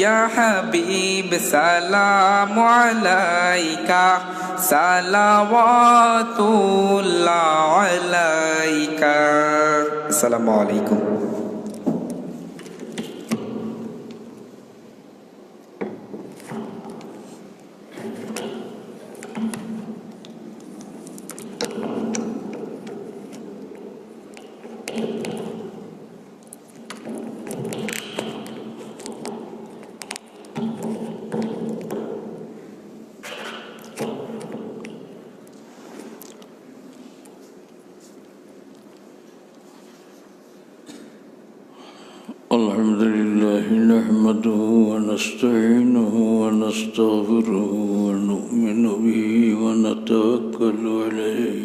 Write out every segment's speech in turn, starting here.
ইয়া হাবিব সালামু আলাইকা সালাওয়াতুল্লাহ আলাইকা। আসসালামু আলাইকুম। الحمد لله نحمده ونستعينه ونستغفره ونؤمن به ونتوكل عليه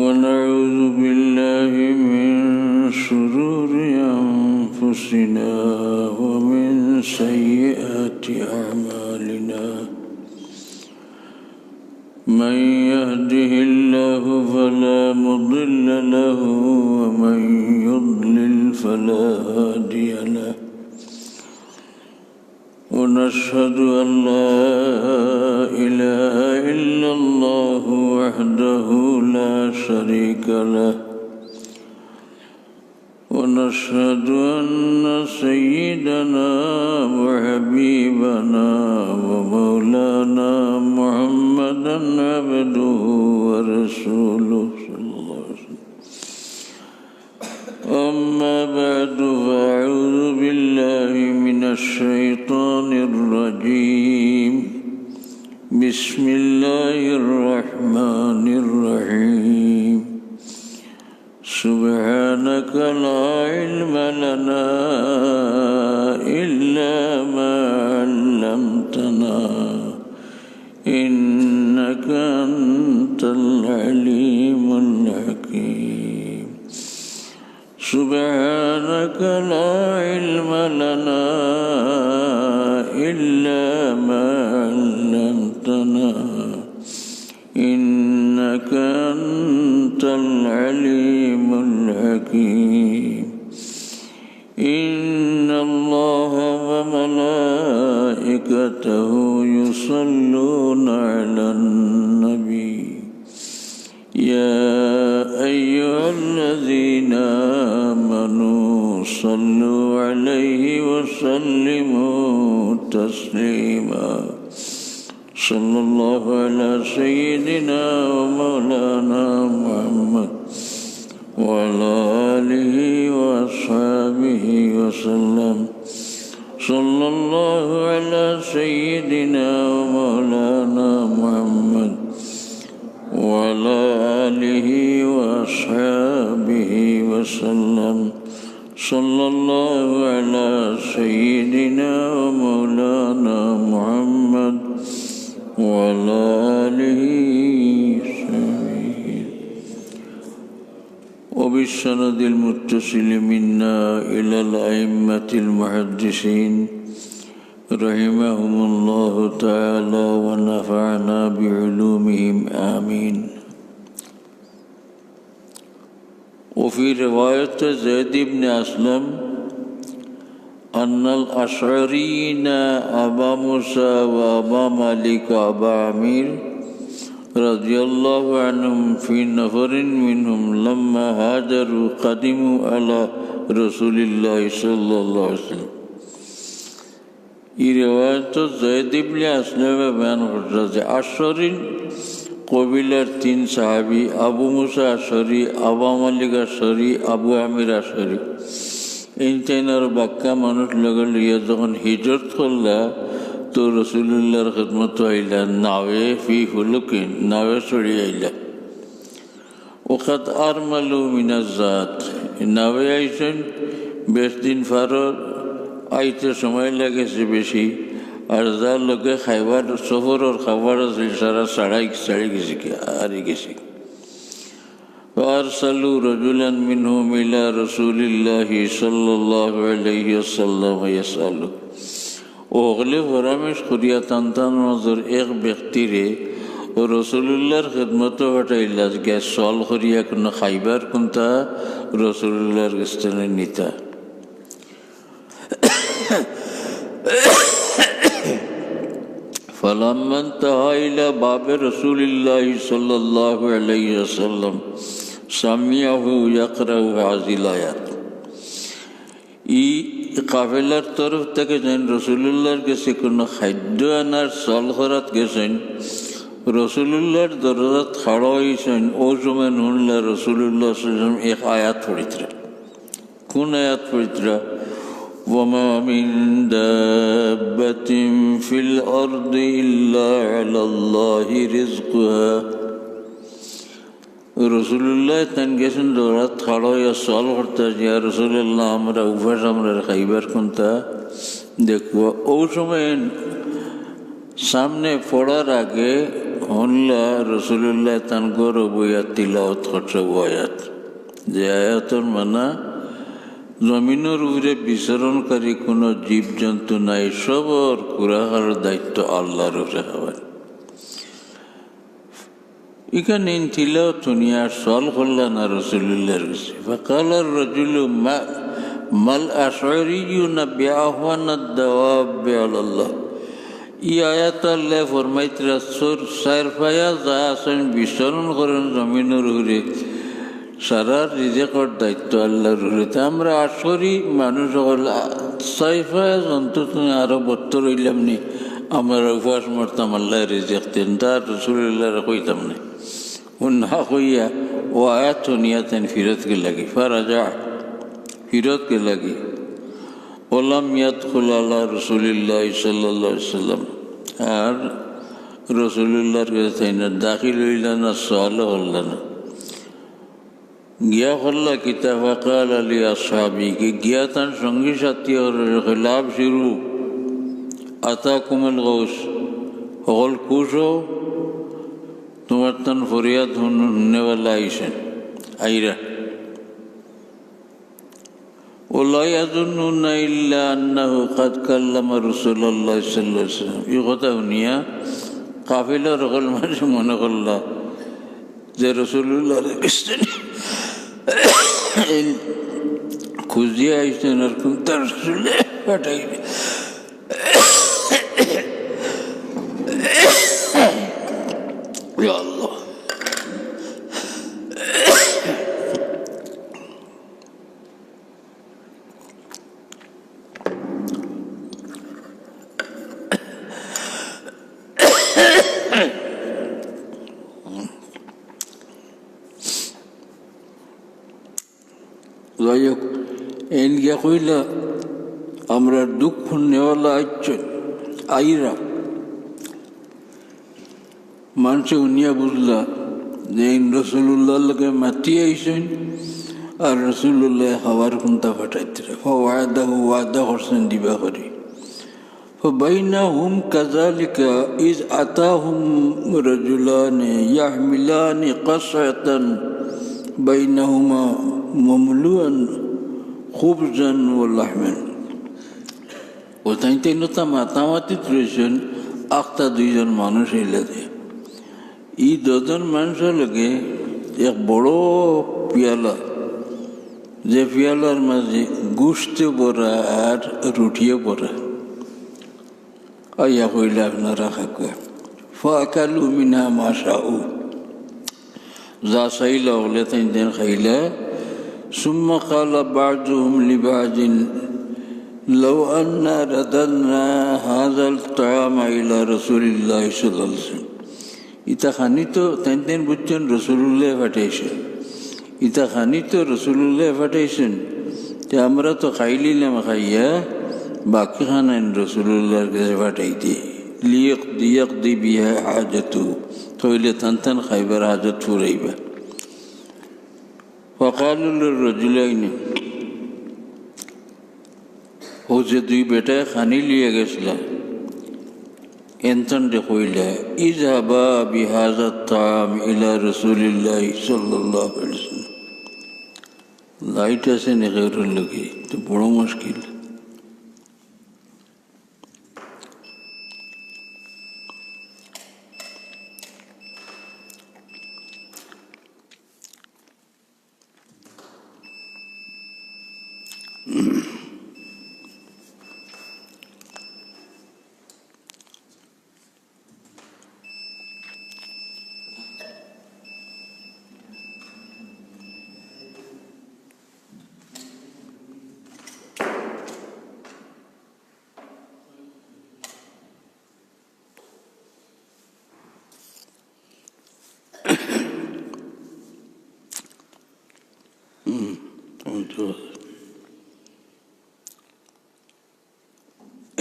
ونعوذ بالله من شرور أنفسنا ومن سيئات أعمالنا من يهده الله فلا مضل له ومن يضلل فلا هادي له ونشهد أن لا إله إلا الله وحده لا شريك له ونشهد أن سيدنا وحبيبنا ومولانا محمدا عبده ورسوله صلى الله عليه وسلم. أما بعد فأعوذ بالله من الشيطان الرجيم. بسم الله الرحمن الرحيم. سبحانك لا علم لنا إلا ما علمتنا إنك أنت العليم الحكيم. سبحانك لا علم لنا إلا ما علمتنا إنك أنت العليم الحكيم. إن الله وملائكته يصلون على النبي يا أيها الذين آمنوا صلوا عليه وسلموا تسليما. صلى الله على سيدنا ومولانا محمد وعلى آله وأصحابه وسلم. صلى الله على سيدنا ومولانا محمد وعلى آله وأصحابه وسلم. صلى الله على سيدنا ومولانا محمد وعلى آله وبالسند المتصل منا إلى الأئمة المحدثين رحمهم الله تعالى ونفعنا بعلومهم آمين. وفي رواية زيد بن أسلم أن الأشعريين أبا موسى وأبا مالك وأبا عمير رضي الله عنهم في نفر منهم لما هاجروا قدموا على رسول الله صلى الله عليه وسلم. এই রিওয়ায়াত যায়েদ ইবনে আসলামে বয়ান করছে আশরিন কবিলার তিন সাহাবী আবু মুসা আশরি, আবা মালিক আশরি, আবু আমির আশরি। এই তিনের বাক্কা মানুষ লগে লইয়া যখন হিজরত করলা তো রসুল্লাহর খিদমত আইলা নাওয়ে ফি হুলুকিন, নাওয়ে চড়ি আইলা। ওখাত আর মালু মিনাজাত, নাওয়ে আইছেন বেশ দিন ফারর আইতে সময় লাগেছে বেশি, আর যার লোকে খাইবার সফরের খাবার আছে সারা সাড়ে গেছে হারিয়ে গেছে। فأرسلوا رجلا منهم إلى رسول الله صلى الله عليه وسلم يسأله. ওগলে ফরামেশ করিয়া তান্তান নজর এক ব্যক্তিরে ও রসুল্লাহর খেদমত হটাইলা গ্যাস সল করিয়া কোনো খাইবার কোনটা রসুল্লাহর স্থানে নিতা। فلما انتهى إلى باب رسول الله صلى الله عليه وسلم سمعه يقرأ هذه الآيات এই কাফেলার তরফ থেকে যেন রসুলুল্লাহর কাছে কোনো খাদ্য আনার চল করাত গেছেন রসুলুল্লাহর দরজাত খাড়া হয়েছেন ও সময় নুনলা রসুলুল্লাহ এক আয়াত পড়িত্রা কোন আয়াত পড়িত্রা وما من دابة في الأرض إلا على الله رزقها রসুল্লাহ তান গেছেন দৌড়াত খাড়ো ইয়া সল করতে যে রসুল্লাহ আমরা উপাস আমরা খাইবার কোনটা দেখবো ও সময় সামনে পড়ার আগে হল্লা রসুল্লাহ তান গর বইয়া তিলাওয়াত করছে আয়াত যে আয়াতর মানা জমিনের উপরে বিচরণকারী কোনো জীবজন্তু নাই সবর কুরাহার দায়িত্ব আল্লাহর উপরে হবার এখানে তিলাও দুনিয়া সল করলেন না রসুল্লাহর কাছে فقال الرجل ما الأشعريون بأهون الدواب على الله এই আয়াত আল্লাহ ফরমাইতরা সারফায়া যা আছেন বিচরণ করেন জমিনের উপরে সারা রিজেকর দায়িত্ব আল্লাহর উপরে আমরা আসরি মানুষ হল সাইফায়া জন্তু তুমি আরো বত্তর হইলাম নি আমরা উপবাস মরতাম আল্লাহ রিজেক দেন তার রসুল্লাহ কইতাম না না কইয়া ও আয়াত নিয়াতেন ফিরতকে লাগি ফারাজা ফিরতকে লাগি ওলাম ইয়াদখুল আলা রসুলিল্লাহ সাল্লাল্লাহু আলাইহি সাল্লাম আর রসুলুল্লাহর কাছে তাই না দাখিল হইল না সওয়াল হল না গিয়া হল্লা কিতাব কাল আলী আসহাবিকে গিয়া তার সঙ্গী সাথী লাভ শুরু আতা কুমল গৌস সকল কুশো তোমার তান ফরিয়াদ শুননেওয়ালা আইসেন আইরা ولا يظنون إلا أنه قد كلم رسول الله صلى الله عليه وسلم এই কথা শুনিয়া কাফিলা রকল মানুষ মনে করলা যে রসুল্লাহ খুঁজিয়া আইসেন আর কোন তার রসুলে পাঠাই আল্লাহ যাই হোক এন গিয়া কইলা আমরা দুঃখ নেওয়ালা আইছেন আইরা মানুষে উনিয়া বুঝলা যে রসুল্লাহ লোকে মাতি আইসেন আর রসুল্লাহ হাওয়ার কোনটা ফাটাইতে ওয়াদা করছেন দিবা করে فبينهم كذلك إذ أتاهم رجلان يحملان قصعة بينهما مملوءا خبزا ولحما ওটাইতে নতা মাতামাতি রয়েছেন আখতা দুইজন মানুষ এলাকে এই দুজন মানুষের লগে এক বড় পিয়ালা যে পিয়ালার মাঝে গুস্তে ভরা আর রুটিও ভরা আইয়া কইলা আপনারা খাকুয়া ফাকালু মিনহা মা শাউ যা চাইলা হলে তাই দেন খাইলা সুম্মা কালা বা'দুহুম লিবা'দিন লাউ আন্না রাদালনা হাযাল তা'আমা ইলা রাসূলিল্লাহি সাল্লাল্লাহু আলাইহি ওয়াসাল্লাম ইতা খানি তো তাই দেন বুঝছেন রসুল্লাহ পাঠাইছেন ইতা খানি তো রসুল্লাহ পাঠাইছেন যে আমরা তো খাইলিলাম খাইয়া বাকি খানেন রসুল্লাহর কাছে পাঠাইতে লিয়াকদি বিহা হাজতু তইলে তান খাইবার হাজত ফুরাইবা ফাকালু লিররাজুলাইনি ও যে দুই বেটায় খানি লিয়ে গেছিলা এনতন যে কইলা ইযহাবা বিহাযা তা'আম ইলা রাসূলিল্লাহি সাল্লাল্লাহু আলাইহি ওয়াসাল্লাম লাইট আছে না গেরুর লগে তো বড় মুশকিল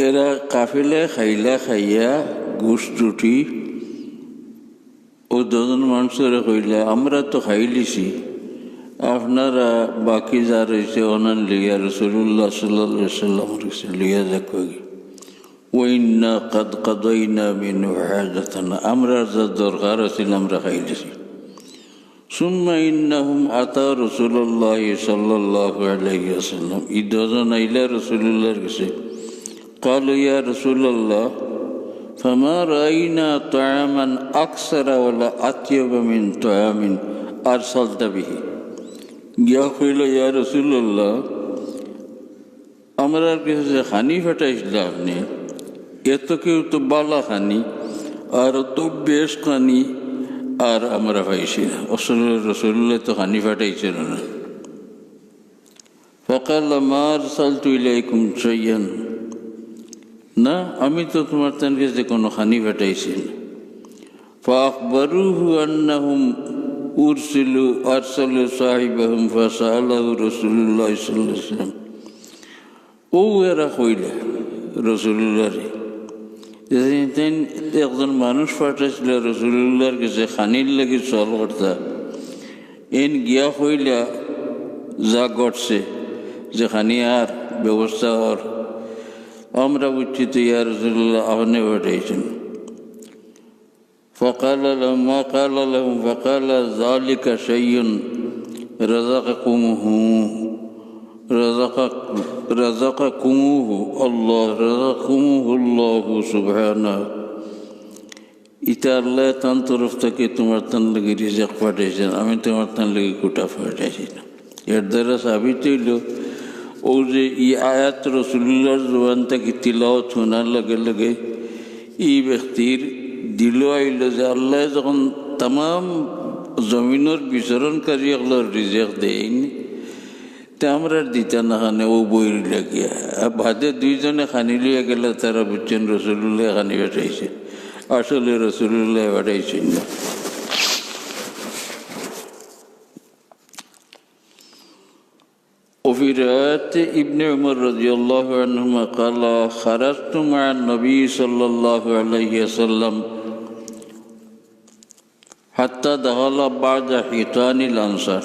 এরা কাফিলে খাইলা খাইয়া ঘুষ রুটি ও দুজন মানুষের কইলা আমরা তো খাইলিছি, আপনারা বাকি যা রয়েছে অনান লিয়া রসুল্লাহ সাল্লাল্লাহু আলাইহি সাল্লাম লিয়া যাক ওইন্না কাদ কাদাইনা মিনহু হাজাতানা, আমরা যা দরকার আছিল আমরা খাইলিছি। সুম্মা ইন্নাহুম আতা রাসূলুল্লাহ সাল্লাল্লাহু আলাইহি ওয়াসাল্লাম, এই দুজন আইলা রাসূলুল্লাহর কাছে। ক্বালু ইয়া রাসূলুল্লাহ ফামা রাআইনা তাআমান আকসারা ওয়ালা আতইবা মিন তাআমিন আরসালতা বিহি। গিয়া কইল ইয়া রাসূলুল্লাহ, আমরা কাছে খানি ফাটাইছিল আপনি, এত কেউ তো বালা খানি আর তো বেশ খানি আর আমরা পাইছি না। আসলে রাসূলুল্লাহ তো খানি ফাটাইছিল না। ফাকাল মা আরসালতু ইলাইকুম শাইয়ান, না আমি তো তোমার তার কাছে কোনো খানি ফাটাইছি না। ফাআখবারুহু আন্নাহুম আরসালু সাহিবাহুম ফাসাআলাহু রাসূলুল্লাহ সাল্লাল্লাহু আলাইহি ওয়াসাল্লাম। ও এরা কইলা রাসূলুল্লাহরে একজন মানুষ পাঠাইছিল রাসূলুল্লাহর কাছে খানির লাগি চল করতা, এন গিয়া কইলা যা ঘটছে যে খানি আর ব্যবস্থা হর, আমরা বুঝছি তো ইয়া রাসূলুল্লাহ আপনি পাঠাইছেন। فقال لهم ما قال لهم فقال ذلك شيء رزقكموه الله سبحانه, ইটা আল্লাহ তান তরফ থেকে তোমার তান লাগে রিজিক পাঠাইছেন, আমি তোমার তান লাগে কুটা পাঠাইছি না। এর দ্বারা সাবিত হইল ও যে ই আয়াত রাসূলুল্লাহর জবান থেকে তিলাওয়াত শোনার লগে লগে এই ব্যক্তির দিল আইল যে আল্লাহ যখন তাম জমিনের বিচরণকারী এগুলোর রিজিক দেয়নি, তা আমরা দিতা না খানে ও বই লাগিয়া ভাদে দুইজনে খানি লিয়া গেলে তারা বুঝছেন রাসূলুল্লাহ খানি পাঠাইছে, আসলে রাসূলুল্লাহ পাঠাইছেন না। وفي رواية ابن عمر رضي الله عنهما قال خرجت مع النبي صلى الله عليه وسلم حتى دخل بعد حيطان الأنصار।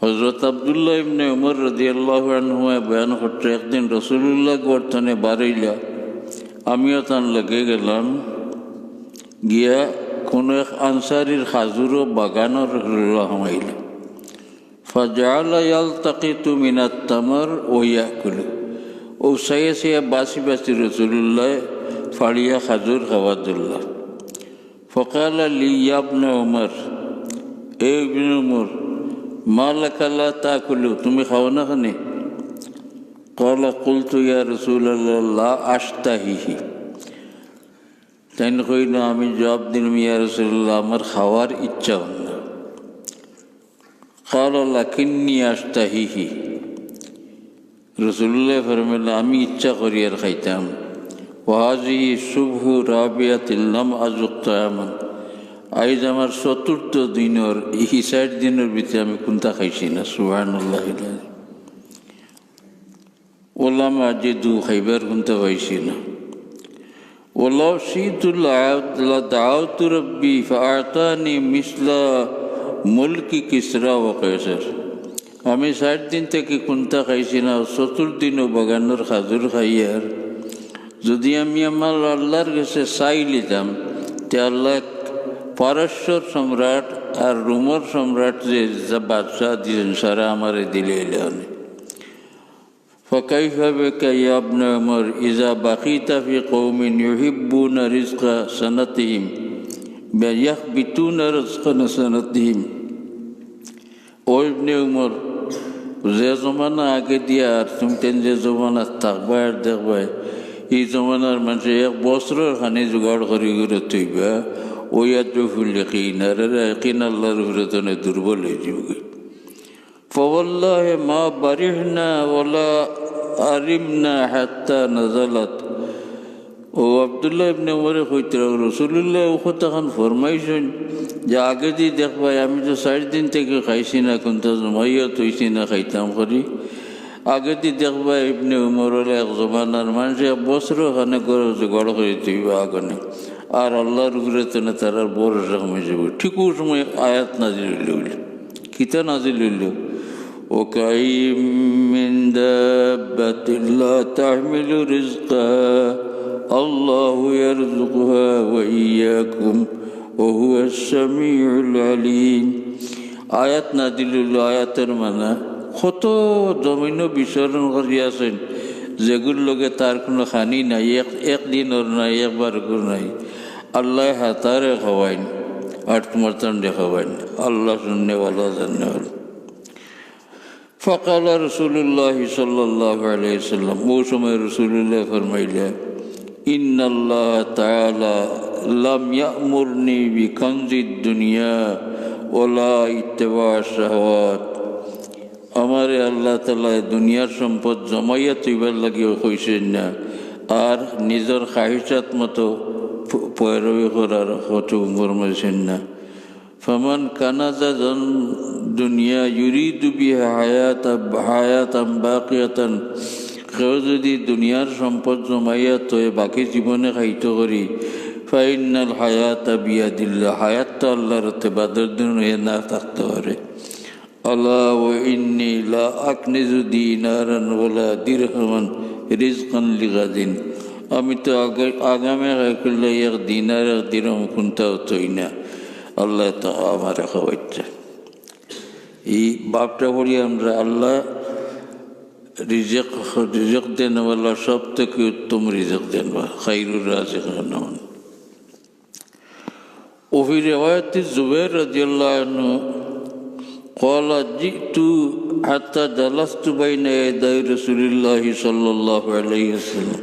হযরত আব্দুল্লাহ ইবনে উমর রাদিয়াল্লাহু আনহু বয়ান করতে একদিন রাসূলুল্লাহ গর্তনে বাড়াইলা, আমিও তান লাগে গেলাম, গিয়া কোনো এক আনসারির খাজুর বাগানের হামাইলা। ফাজাআলা ইয়ালতাকিতু মিনাত তামর ওয়া ইয়াকুলু, ও সাইয়া সাইয়া বাসি বাসি রাসূলুল্লাহ ফাড়িয়া খাজুর খাওয়া দিল্লা। ফাকালা লি ইয়া ইবনে উমর, এ ইবনে উমর মা লাকা লা তাকুলু, তুমি খাও না খানে? ক্বালা কুলতু ইয়া রাসূলুল্লাহ লা আশতাহিহি, তাই কইল আমি জবাব দিলাম ইয়া রাসূলুল্লাহ আমার খাওয়ার ইচ্ছা হয় না। ক্বালা লাকিন্নী আশতাহিহি, রাসূলুল্লাহ ফরমাইলেন আমি ইচ্ছা করি আর খাইতাম। ওয়া হাযিহি সুবহু রাবিয়াতিল লাম আযুক তায়ামান, আজ আমার চতুর্থ দিনের এই 60 দিনের ভিতরে আমি কোনটা খাইছি না। সুবহানাল্লাহ। ওলাম আজিদু খাইবার কোনটা পাইছি না। ওলাও শীতুল দাউতু রব্বি ফাআতানি মিসলা মুলকি কিসরা ওয়া কায়সার, আমি 60 দিন থেকে কোনটা খাইছি না, চতুর্দিনও বাগানের খাজুর খাইয়ার যদি আমি আমার আল্লাহর কাছে চাই লিতাম, তে আল্লাহ পারস্যর সম্রাট আর রোমর সম্রাট যে বাদশাহ দিলেন সারা আমারে দিলে এলেন। فكيف بك يا ابن عمر إذا بقيت في قوم يحبون رزق سنتهم ويخبطون رزق سنتهم। ও ইবনে উমর, যে জমানা আগে দিয়া আর তুমি যে জমানা থাকবা আর দেখবা, এই জমানার মানুষ এক বছরের খানি জোগাড় করে করে তৈবা আল্লাহর উপরে তো দুর্বল হয়ে যাবে। ফাওয়াল্লাহি মা বারিহনা ওয়ালা আরিমনা হাত্তা নাযালাত। ও আব্দুল্লাহ ইবনে উমরে কইতে রাসূলুল্লাহ ও তখন ফরমাইছেন যে আগে দি দেখবাই আমি তো 60 দিন থেকে খাইছি না, কোনটা জমাইয়া তৈছি না খাইতাম করি, আগে দি দেখবা ইবনে উমর এক জমানার মানুষ এক বছর ওখানে করে গড় করে দিবা আগুনে আর আল্লাহর উপরে তো না তার বড় রকম হয়ে যাবে ঠিক ওই সময় আয়াত নাজিল হইল কিতা নাজিল হইল وكأين من دابة لا تحمل رزقها الله يرزقها وإياكم وهو السميع العليم আয়াত নাজিল হইল আয়াতের মানে কত জমিন বিচরণ করিয়াছেন যেগুলোর লগে তার কোনো খানি নাই একদিনের নাই একবার নাই আল্লাহ হাতারে খাওয়াইন আর তোমার তান্ডে খাওয়াইন আল্লাহ শুননেওয়ালা জাননেওয়ালা فقال رسول الله صلى الله عليه وسلم موسم رسول الله فرمائله إن الله تعالى لم يأمرني بكنز الدنيا ولا اتباع الشهوات আমারে আল্লাহ তাআলা দুনিয়ার সম্পদ জমাইয়া তুইবার লাগিও কইছেন না আর নিজের খাহিসাত মতো পয়রবি করার হুকুম ফরমাইছেন না فمن كنز الدنيا يريد بها حياة باقية কেউ যদি দুনিয়ার সম্পদ জমাইয়া তো বাকি জীবনে খাইতে করি ফাইনাল হায়াতা বিয়াদিল্লাহ হায়াত তো আল্লাহর হাতে বাদর দিন না থাকতে পারে আল্লাহ ও ইন্নী লা আকনিজু দিনারান ওয়ালা দিরহামান রিজকান লিগাদিন আমি তো আগামে করলে এক দিনার এক দিরহম কোনটাও তৈ না আল্লাহ তো আমার খাওয়াইছে এই বাপটা বলি আমরা আল্লাহ রিজক দেন ওয়ালা সব থেকে উত্তম রিজক দেন খাইরুর রাজিকান وفي رواية الزبير رضي الله عنه قال جئت حتى جلست بين يدي رسول الله صلى الله عليه وسلم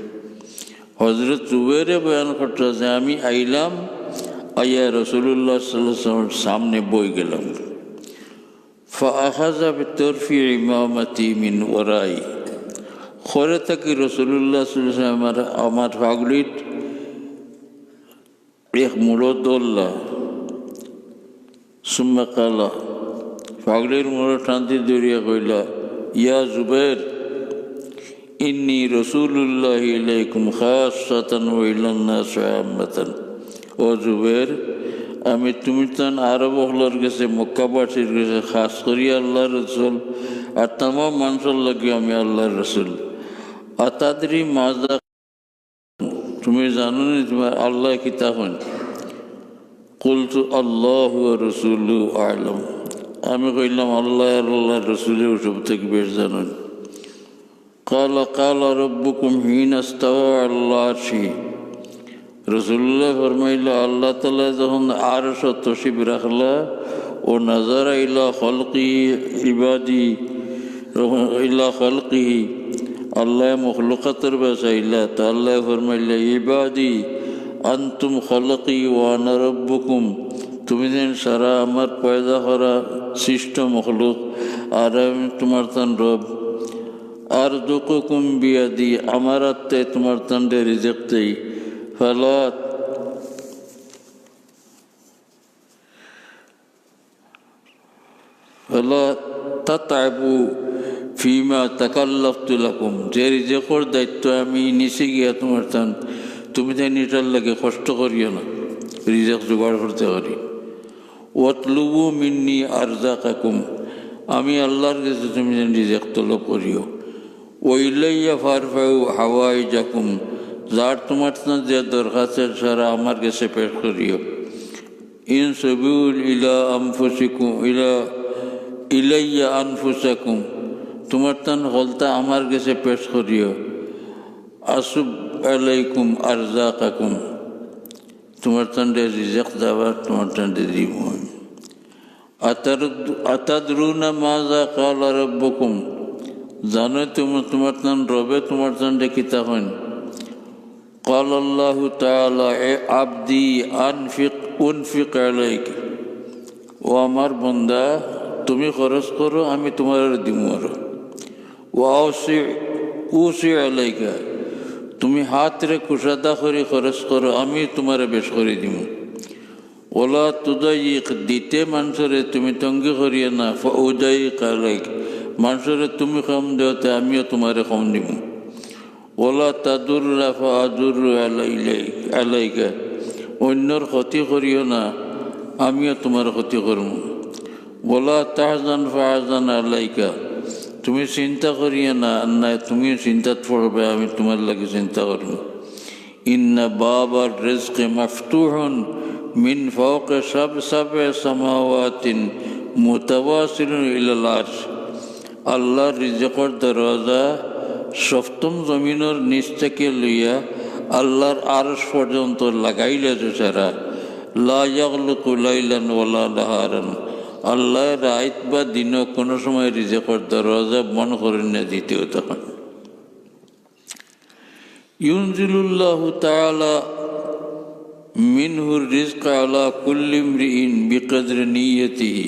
হযরত জুবাইর বয়ান করতেছে আমি আইলাম আয়া রাসূলুল্লাহ সাল্লাল্লাহু আলাইহি ওয়াসাল্লাম সামনে বই গেলাম فأخذ بطرف إمامتي من وراي খরে থাকি রাসূলুল্লাহ সাল্লাল্লাহু আলাইহি ওয়াসাল্লাম আমার পাগড়ির এক মুড়ো দোল্লা সুম্মা কালা পাগড়ির মুড়ো টানতে দৌড়িয়া কইলা ইয়া জুবাইর ইন্নী রাসূলুল্লাহি ইলাইকুম খাসসাতান ওয়া ইলান নাস আম্মাতান ও জুবাইর আমি তুমি তান আরব হলার গেছে মক্কাবাসীর গেছে খাস করি আল্লাহর রসুল আর তামাম মানুষের লাগে আমি আল্লাহর রসুল আতাদরি মাজা তুমি জানো নি তোমার আল্লাহ কি তখন কুলতু আল্লাহু ওয়া রাসূলুহু আ'লাম আমি কইলাম আল্লাহ আর আল্লাহর রাসূল সব থেকে বেশি জানেন ক্বালা ক্বালা রাব্বুকুম হিনা ইস্তাওয়া আলা আরশি রাসূলুল্লাহ ফরমাইলা আল্লাহ তাআলা যখন আরশ তশরিফ রাখলা ও নাজারা ইলা খালকি ইবাদি ইলা খালকিহি আল্লাহ মখলুকাতের বাসাইলা তা আল্লাহ ফরমাইলা ইবাদি আনতুম খালকি ওয়া আনা রাব্বুকুম তুমি যেন সারা আমার পয়দা করা সৃষ্ট মখলুক আর আমি তোমার তান রব আর দুকুকুম বিয়াদি আমার আত্মায় তোমার তান্ডে রিজিক দেই فلا تتعبوا فيما تكلفت لكم যে রিজিকের দায়িত্ব আমি নিচে গিয়া তোমার তান তুমি তাই নিটার লাগে কষ্ট করিও না রিজিক জোগাড় করতে পারি ওয়াতলুবু মিন্নি আরযাকাকুম আমি আল্লাহর কাছে তুমি যেন রিজিক তলব করিও ওয়াইলাইয়া ফারফাউ হাওয়াইজাকুম যার তোমার যে দরখাস্তের সারা আমার কাছে পেশ করিও ইন সবিউল ইলা আনফুসিকুম ইলাইয়া আনফুসাকুম তোমার তান হলতা আমার কাছে পেশ করিও আসুব আলাইকুম আরযাকাকুম তোমার তান্ডে রিজিক দেওয়ার তোমার তান্ডে দিব আতাদরুনা মাযা ক্বালা রাব্বুকুম জানো তোমার তান রবে তোমার তান্ডে কি তখন قال الله تعالى عبدي أنفق عليك ও আমার বন্দা তুমি খরচ করো আমি তোমার দিব ওয়াউসি আলাইকা তুমি হাতরে কুশাদা করে খরচ করো আমি তোমার বেশ করে দিব ওলা তুদাইক দিতে মানুষরে তুমি তঙ্গি করিয়া না ফাউদাইক আলাইক মানুষের তুমি কম দেওয়াতে আমিও তোমারে কম দিব। ওলা তাদুল্লা ফাদুর আলাইকা, অন্যর ক্ষতি করিও না, আমিও তোমার ক্ষতি করব। ওলা তাহজান ফাহজান আলাইকা, তুমি চিন্তা করিও না, না তুমিও চিন্তাত পড়বে, আমি তোমার লাগে চিন্তা করব। ইন্না বাবার রিজকে মাফতুহুন মিন ফাওকে সাবএ সামাওয়াতিন মুতাওয়াসিলুন ইলাল আরশ, আল্লাহর রিজকের দরজা সপ্তম জমিনের নিচ থেকে লইয়া আল্লাহর আরশ পর্যন্ত লাগাইলে ছাড়া লা ইয়াগলিকু লাইলান ওয়ালা নাহারান, আল্লাহ রাত বা দিনও কোনো সময় রিজকের দরজা বন্ধ করে না দ্বিতীয় তখন। ইউনজিলুল্লাহু তাআলা মিনহুর রিজক আলা কুল্লি ইমরিইন বিকদরি নিয়তিহি,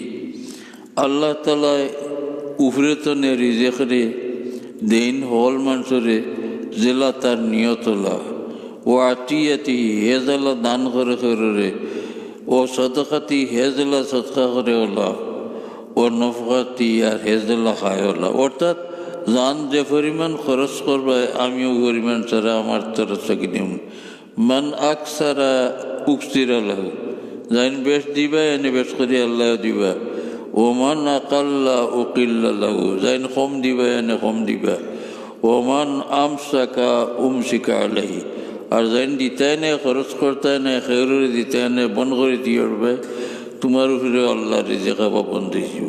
আল্লাহ তাআলা উফরে তনে রিজক রে দেন হল মানুষরে জেলা তার নিয়তলা, ও আতিয়াতিহি হেজালা দান করে করে, ও সদকাতি হেজলা সদকা করে ওলা, ও নফকাতি আর হেজলা খায় ওলা। অর্থাৎ জান যে পরিমাণ খরচ করবে আমিও পরিমাণ ছাড়া আমার তরফ থেকে নিম। মান আকসারা উকসিরা লাহু, যাইন বেশ দিবা এনে বেশ করে আল্লাহ দিবা। ও মান আকাল্লা উকিল্লা লাহু, যাইন কম দিবা এনে কম দিবা। ও মান আমসাকা উমসিকা আলাহি, আর যাইন দিতাই নাই খরচ করতাই নাই খেউরে দিতাই নাই বন করে দিয়ে উঠবে, তোমার উপরে আল্লাহ রিজেক বন্ধ দিব।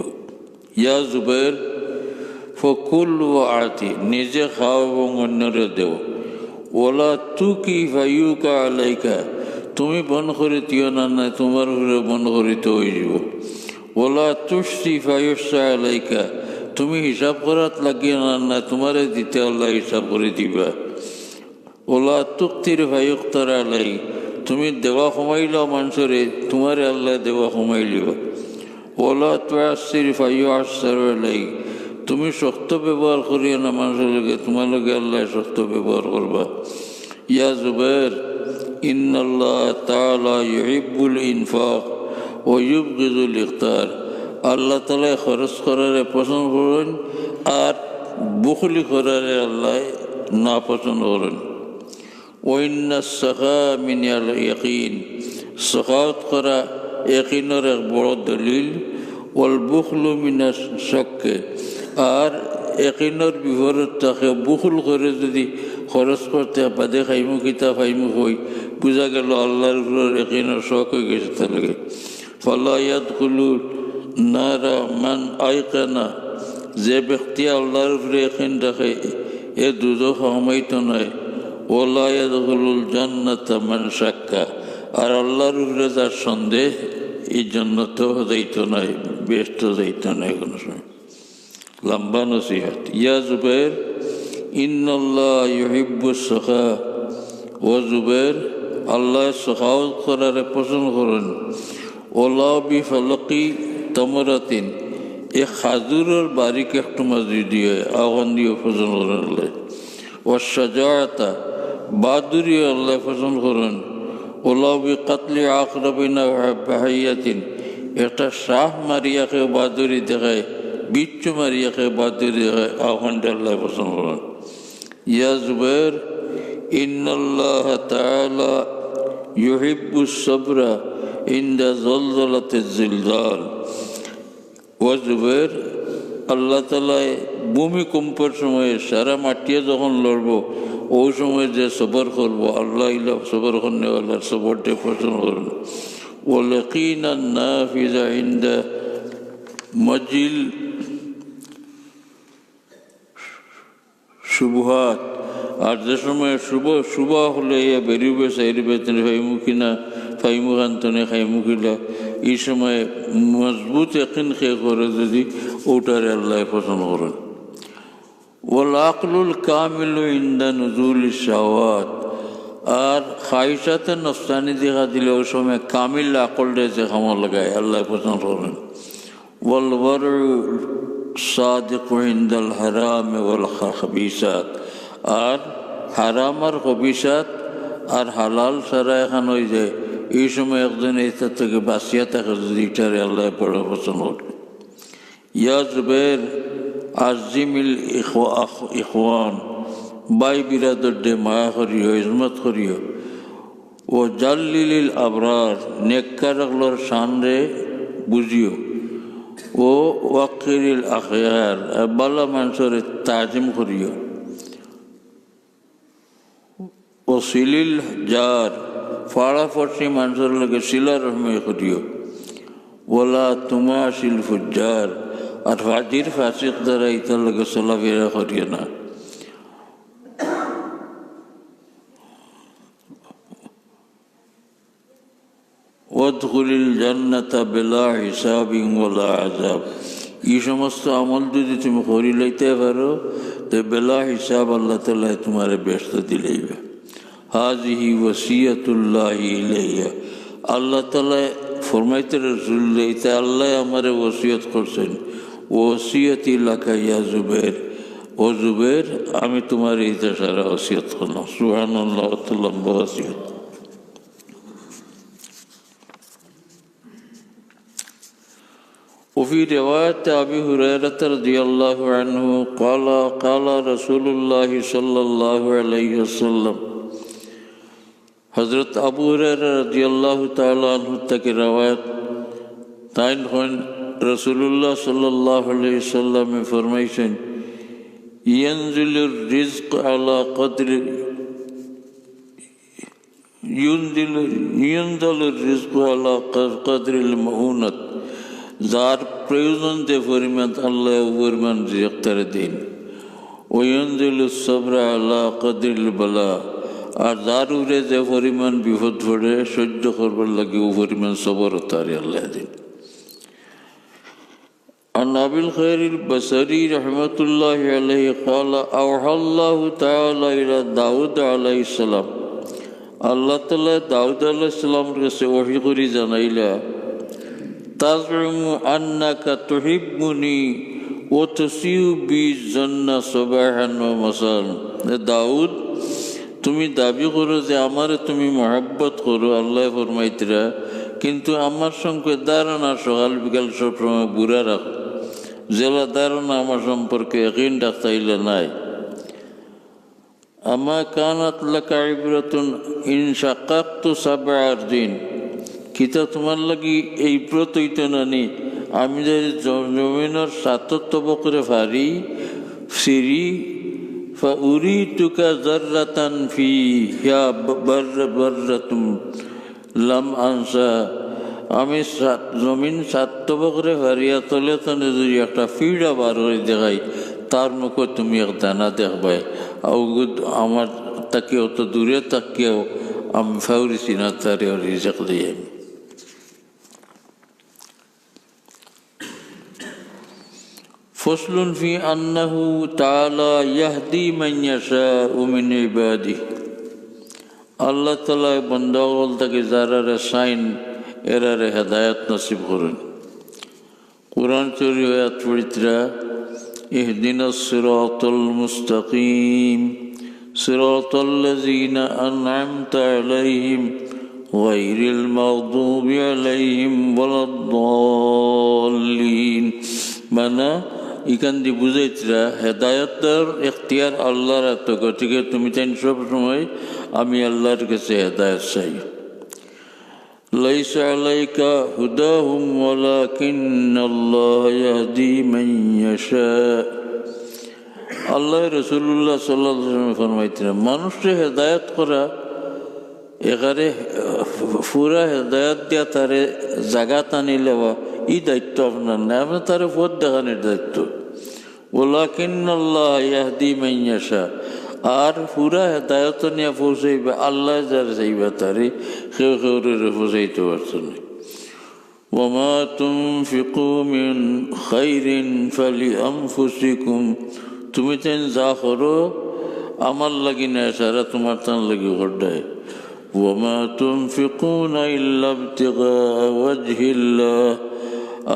ইয়া জুবাইর ফকুল ও আতি, নিজে খাও এবং অন্যরে দেও। ওলা তু কি ফাইউকা আলাইকা, তুমি বন করে দিও না, নাই তোমার উপরে বন করিতে হয়ে যাব। ওলা তুষ্টি ফাইসা আলাইকা, তুমি হিসাব করাত লাগিয়ে না, না তোমারে দিতে আল্লাহ হিসাব করে দিবা। ওলা তুক্তির ফাইউক্তার আলাই, তুমি দেওয়া কমাইলাও মানুষরে, তোমারে আল্লাহ দেওয়া কমাইলিব। ওলা তুয়াসির ফাইউ আসার আলাই, তুমি শক্ত ব্যবহার করিও না মানুষের লগে, তোমার লগে আল্লাহ শক্ত ব্যবহার করবা। ইয়া জুবাইর ইন্নাল্লাহ তাআলা ইউহিব্বুল ইনফাক ওয়া ইউবগিযুল ইখতার, আল্লাহ তাআলা খরচ করারে পছন্দ করেন আর বুখলি করারে আল্লাহ না পছন্দ করেন। ওয়া ইন্নাস সাখা মিনাল ইয়াকিন, সাখাওয়াত করা ইয়াকিনের এক বড় দলিল। ওয়াল বুখলু মিনাশ শাক্কে, আর ইয়াকিনের বিপরীত থাকে বুখল করে যদি খরচ করতে বাদে খাইমু কিতা খাইমু হই, বুঝা গেল আল্লাহর উপর ইয়াকিনের শখ হয়ে গেছে তার লাগে। ফালা ইয়াদখুলু নারা মান আইকানা, যে ব্যক্তি আল্লাহর উপরে ইয়াকিন রাখে এ দুজখ হমাইতো নয়। ওলা ইয়াদখুলুল জান্নাতা মান শাক্কা, আর আল্লাহর উপরে যার সন্দেহ এই জান্নাত যাইতো নয়, বেস্ট যাইতো নয় কোনো সময়। লম্বা নসিহত। ইয়া জুবাইর ইন্নাল্লাহ ইউহিব্বুস সাখা, ও জুবাইর আল্লাহ সাখাওয়াত করারে পছন্দ করেন। ওলা বিফালকি তামরাতিন, এ খাজুরের বারিক একটু মাঝি দিয়ে আগুন দিয়ে পছন্দ করেন। ও সাজাআতা, বাহাদুরি আল্লাহ পছন্দ করেন। ওলা বি কাতলি আকরাবিনা বাহাইয়াতিন, একটা শাহ মারিয়াকে বাহাদুরি দেখায়, বিচ্ছু মারিয়াকে বাহাদুরি দেখায়, আগুনটা আল্লাহ পছন্দ করেন। ইয়া জুবাইর ইন্নাল্লাহ তাআলা ইউহিব্বুস সাবরা ইনদা জলজলাতিজ জিলজাল, ও জুবাইর আল্লাহ তাআলা ভূমিকম্পের সময়ে সারা মাটিয়ে যখন লড়ব ওই সময় যে সবর করবো আল্লাহ ইলা সবর করনে আল্লাহর সবরটা পছন্দ করেন। ও ইয়াকিনান নাফিযা ইনদা মজিল শুবহাত, আর যে সময় শুভ হলে ইয়া বেরিবে সাইরিবে তিনি ফাইমুখী না ফাইমুখান তনে খাইমুখিলা, এই সময় মজবুত ইয়াকিন খেয়ে করে যদি ওটারে আল্লাহ পছন্দ করেন। ওয়াল আকলুল কামিলু ইনদা নুজুলিশ শাহওয়াত, আর খাইশাতে নফসানি দেখা দিলে ওই সময় কামিল আকলটা যে খামা লাগায় আল্লাহ পছন্দ করেন। ওয়াল ওয়ারউ সাদিকু ইনদাল হারাম ওয়াল খাবিসাত, আর হারাম আর খবিসাত আর হালাল সারা এখন হয়ে যায়, এই সময় একজন এটা থেকে বাঁচিয়া থাকে যদি এটারে আল্লাহ বড় পছন্দ করে। ইয়া জুবাইর আজিমিল ইখওয়ান বাই বিরাদর দে মায়া করিও ইজমত করিও ও জাল্লিলিল আবরার নেককারগুলোর শানরে বুঝিও ও ওয়াকিরিল আখিয়ার বালা মানুষের তাজিম করিও ও সিলিল জার ফাড়া ফড়সি মানুষের লগে সিলা রহমে করিও ওলা তুমাশিল ফুজ্জার আর ফাজির ফাসিক দ্বারা ইতার লগে চলাফেরা করিও না ওয়াদখুলিল জান্নাতা বিলা হিসাবিন ওয়ালা আযাব এই সমস্ত আমল যদি তুমি করি লইতে পারো তো বেলা হিসাব আল্লাহ তাআলা তোমারে ব্যস্ত দিলেইবে হাজিহি ওসিয়াতুল্লাহি ইলাইয়া আল্লাহ তাআলা ফরমাইতে রাসূল লইতে আল্লাহ আমারে ওসিয়ত করছেন ওসিয়তি লাকা ইয়া জুবাইর ও জুবাইর আমি তোমার এই সারা ওসিয়ত করলাম সুবহানাল্লাহ লম্বা ওসিয়ত وفي رواية أبي هريرة رضي الله عنه قال رسول الله صلى الله عليه وسلم حضرت أبو هريرة رضي الله تعالى عنه تك رواية تاين خون رسول الله صلى الله عليه وسلم فرمائشن ينزل الرزق على قدر ينزل الرزق على قدر المؤونة যার প্রয়োজন যে পরিমাণ আল্লাহ পরিমাণ রিজিক তারে দিন ওয়ানজিলু সবরা আলা কদরিল বালা আর যার উপরে যে পরিমাণ বিপদ পড়ে সহ্য করবার লাগে ও পরিমাণ সবর তারে আল্লাহ দিন عن أبي الخير البصري رحمة الله عليه قال أوحى الله تعالى إلى داود عليه السلام الله تعالى داود عليه السلام কাছে ওহী করে জানাইলা تزعم أنك تحبني وتسيء بي الظن صباحا ومساء দাউদ তুমি দাবি করো যে আমারে তুমি মহব্বত করো আল্লাহ ফরমাইতরা কিন্তু আমার সঙ্গে ধারণা সকাল বিকাল সবসময় বুড়া রাখো জেলা ধারণা আমার সম্পর্কে ইয়াকিন রাখতাইলে নাই আমা কানাত লাকা ইবরাতুন ইন শাক্কাকতু সাবআ আরদিন কিতা তোমার লাগি এই প্রতৈত নানি আমি যদি জমিনের সাতত্ব করে ফারি সিরি উরি টুকা জাররাতান ফি ইয়া বাররাতুম লাম আনসা আমি জমিন সাতত্ব করে ফারিয়া তলে তলে যদি একটা ফিড়া বার করে দেখাই তার মুখে তুমি এক দানা দেখবাই আমার তাকে অত দূরে তাকিয়েও আমি ফাউরিছি না তারে রিজিক দিয়ে فصل في أنه تعالى يهدي من يشاء من عباده الله تعالى بندگل تک زارر ساين এরার হেদায়েত নসিব করুন কুরআন শরীফ আয়াত পড়িতরা ইহদিনাস সিরাতাল মুস্তাকিম সিরাতাল লাযিনা আন'আমতা আলাইহিম গায়রিল মাগদুবি আলাইহিম ওয়ালাদ-দাল্লিন মানে এখান দিয়ে বুঝাইতরা হেদায়তের এখতিয়ার আল্লাহর এত গতিকে তুমি চাই সব সময় আমি আল্লাহর কাছে হেদায়ত চাই লাইসা আলাইকা হুদাহুম ওয়ালাকিন্নাল্লাহ ইয়াহদি মান ইয়াশা আল্লাহ রাসূলুল্লাহ সাল্লাল্লাহু আলাইহি ওয়াসাল্লাম ফরমাইতেন মানুষকে হেদায়ত করা এখানে পুরা হেদায়ত দিয়া তারে জায়গা টানি লেওয়া এই দায়িত্ব আপনার না আপনার তার পথ দেখানোর দায়িত্ব ওয়ালাকিন্নাল্লাহ ইয়াহদি মান ইয়াশা আর পুরা হেদায়ত নিয়ে পৌঁছাইবে আল্লাহ যার চাইবে তারে কেউ কেউরে পৌঁছাইতে পারছেন ওয়ামা তুনফিকু মিন খাইরিন ফালিআনফুসিকুম তুমি তেন যা করো আমার লাগি না সারা তোমার তান লাগি ঘটায় ওয়ামা তুনফিকুনা ইল্লা ইবতিগা ওয়াজহিল্লাহ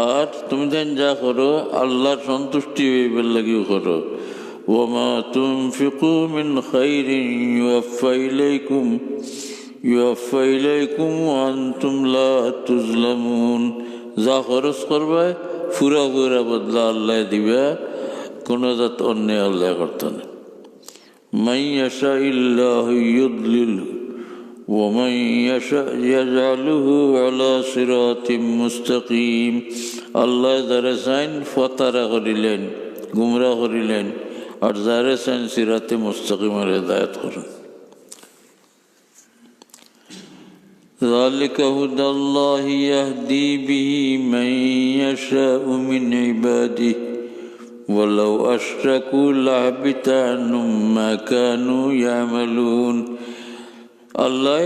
আর তুমি যেন যা করো আল্লাহর সন্তুষ্টি হইবার লাগিও করো ওয়ামা তুনফিকু মিন খাইরিন ইউওয়াফা ইলাইকুম ওয়া আনতুম লা তুজলামুন যা খরচ করবে পুরা পুরা বদলা আল্লাহ দিবা কোনো জাত অন্যায় আল্লাহ করতো না। মান ইয়াশাইল্লাহু ইউদলিলহু ওয়া মান ইয়াশা ইয়াজআলুহু আলা সিরাতিম মুস্তাকিম। আল্লাহ যারা চাইন ফতারা করিলেন, গুমরা করিলেন, আর যারা চাইন সিরাতে মুস্তাকিমের হেদায়েত করেন। ذلك هدى الله يهدي به من يشاء من عباده ولو أشركوا لحبط عنهم ما كانوا يعملون। আল্লাহ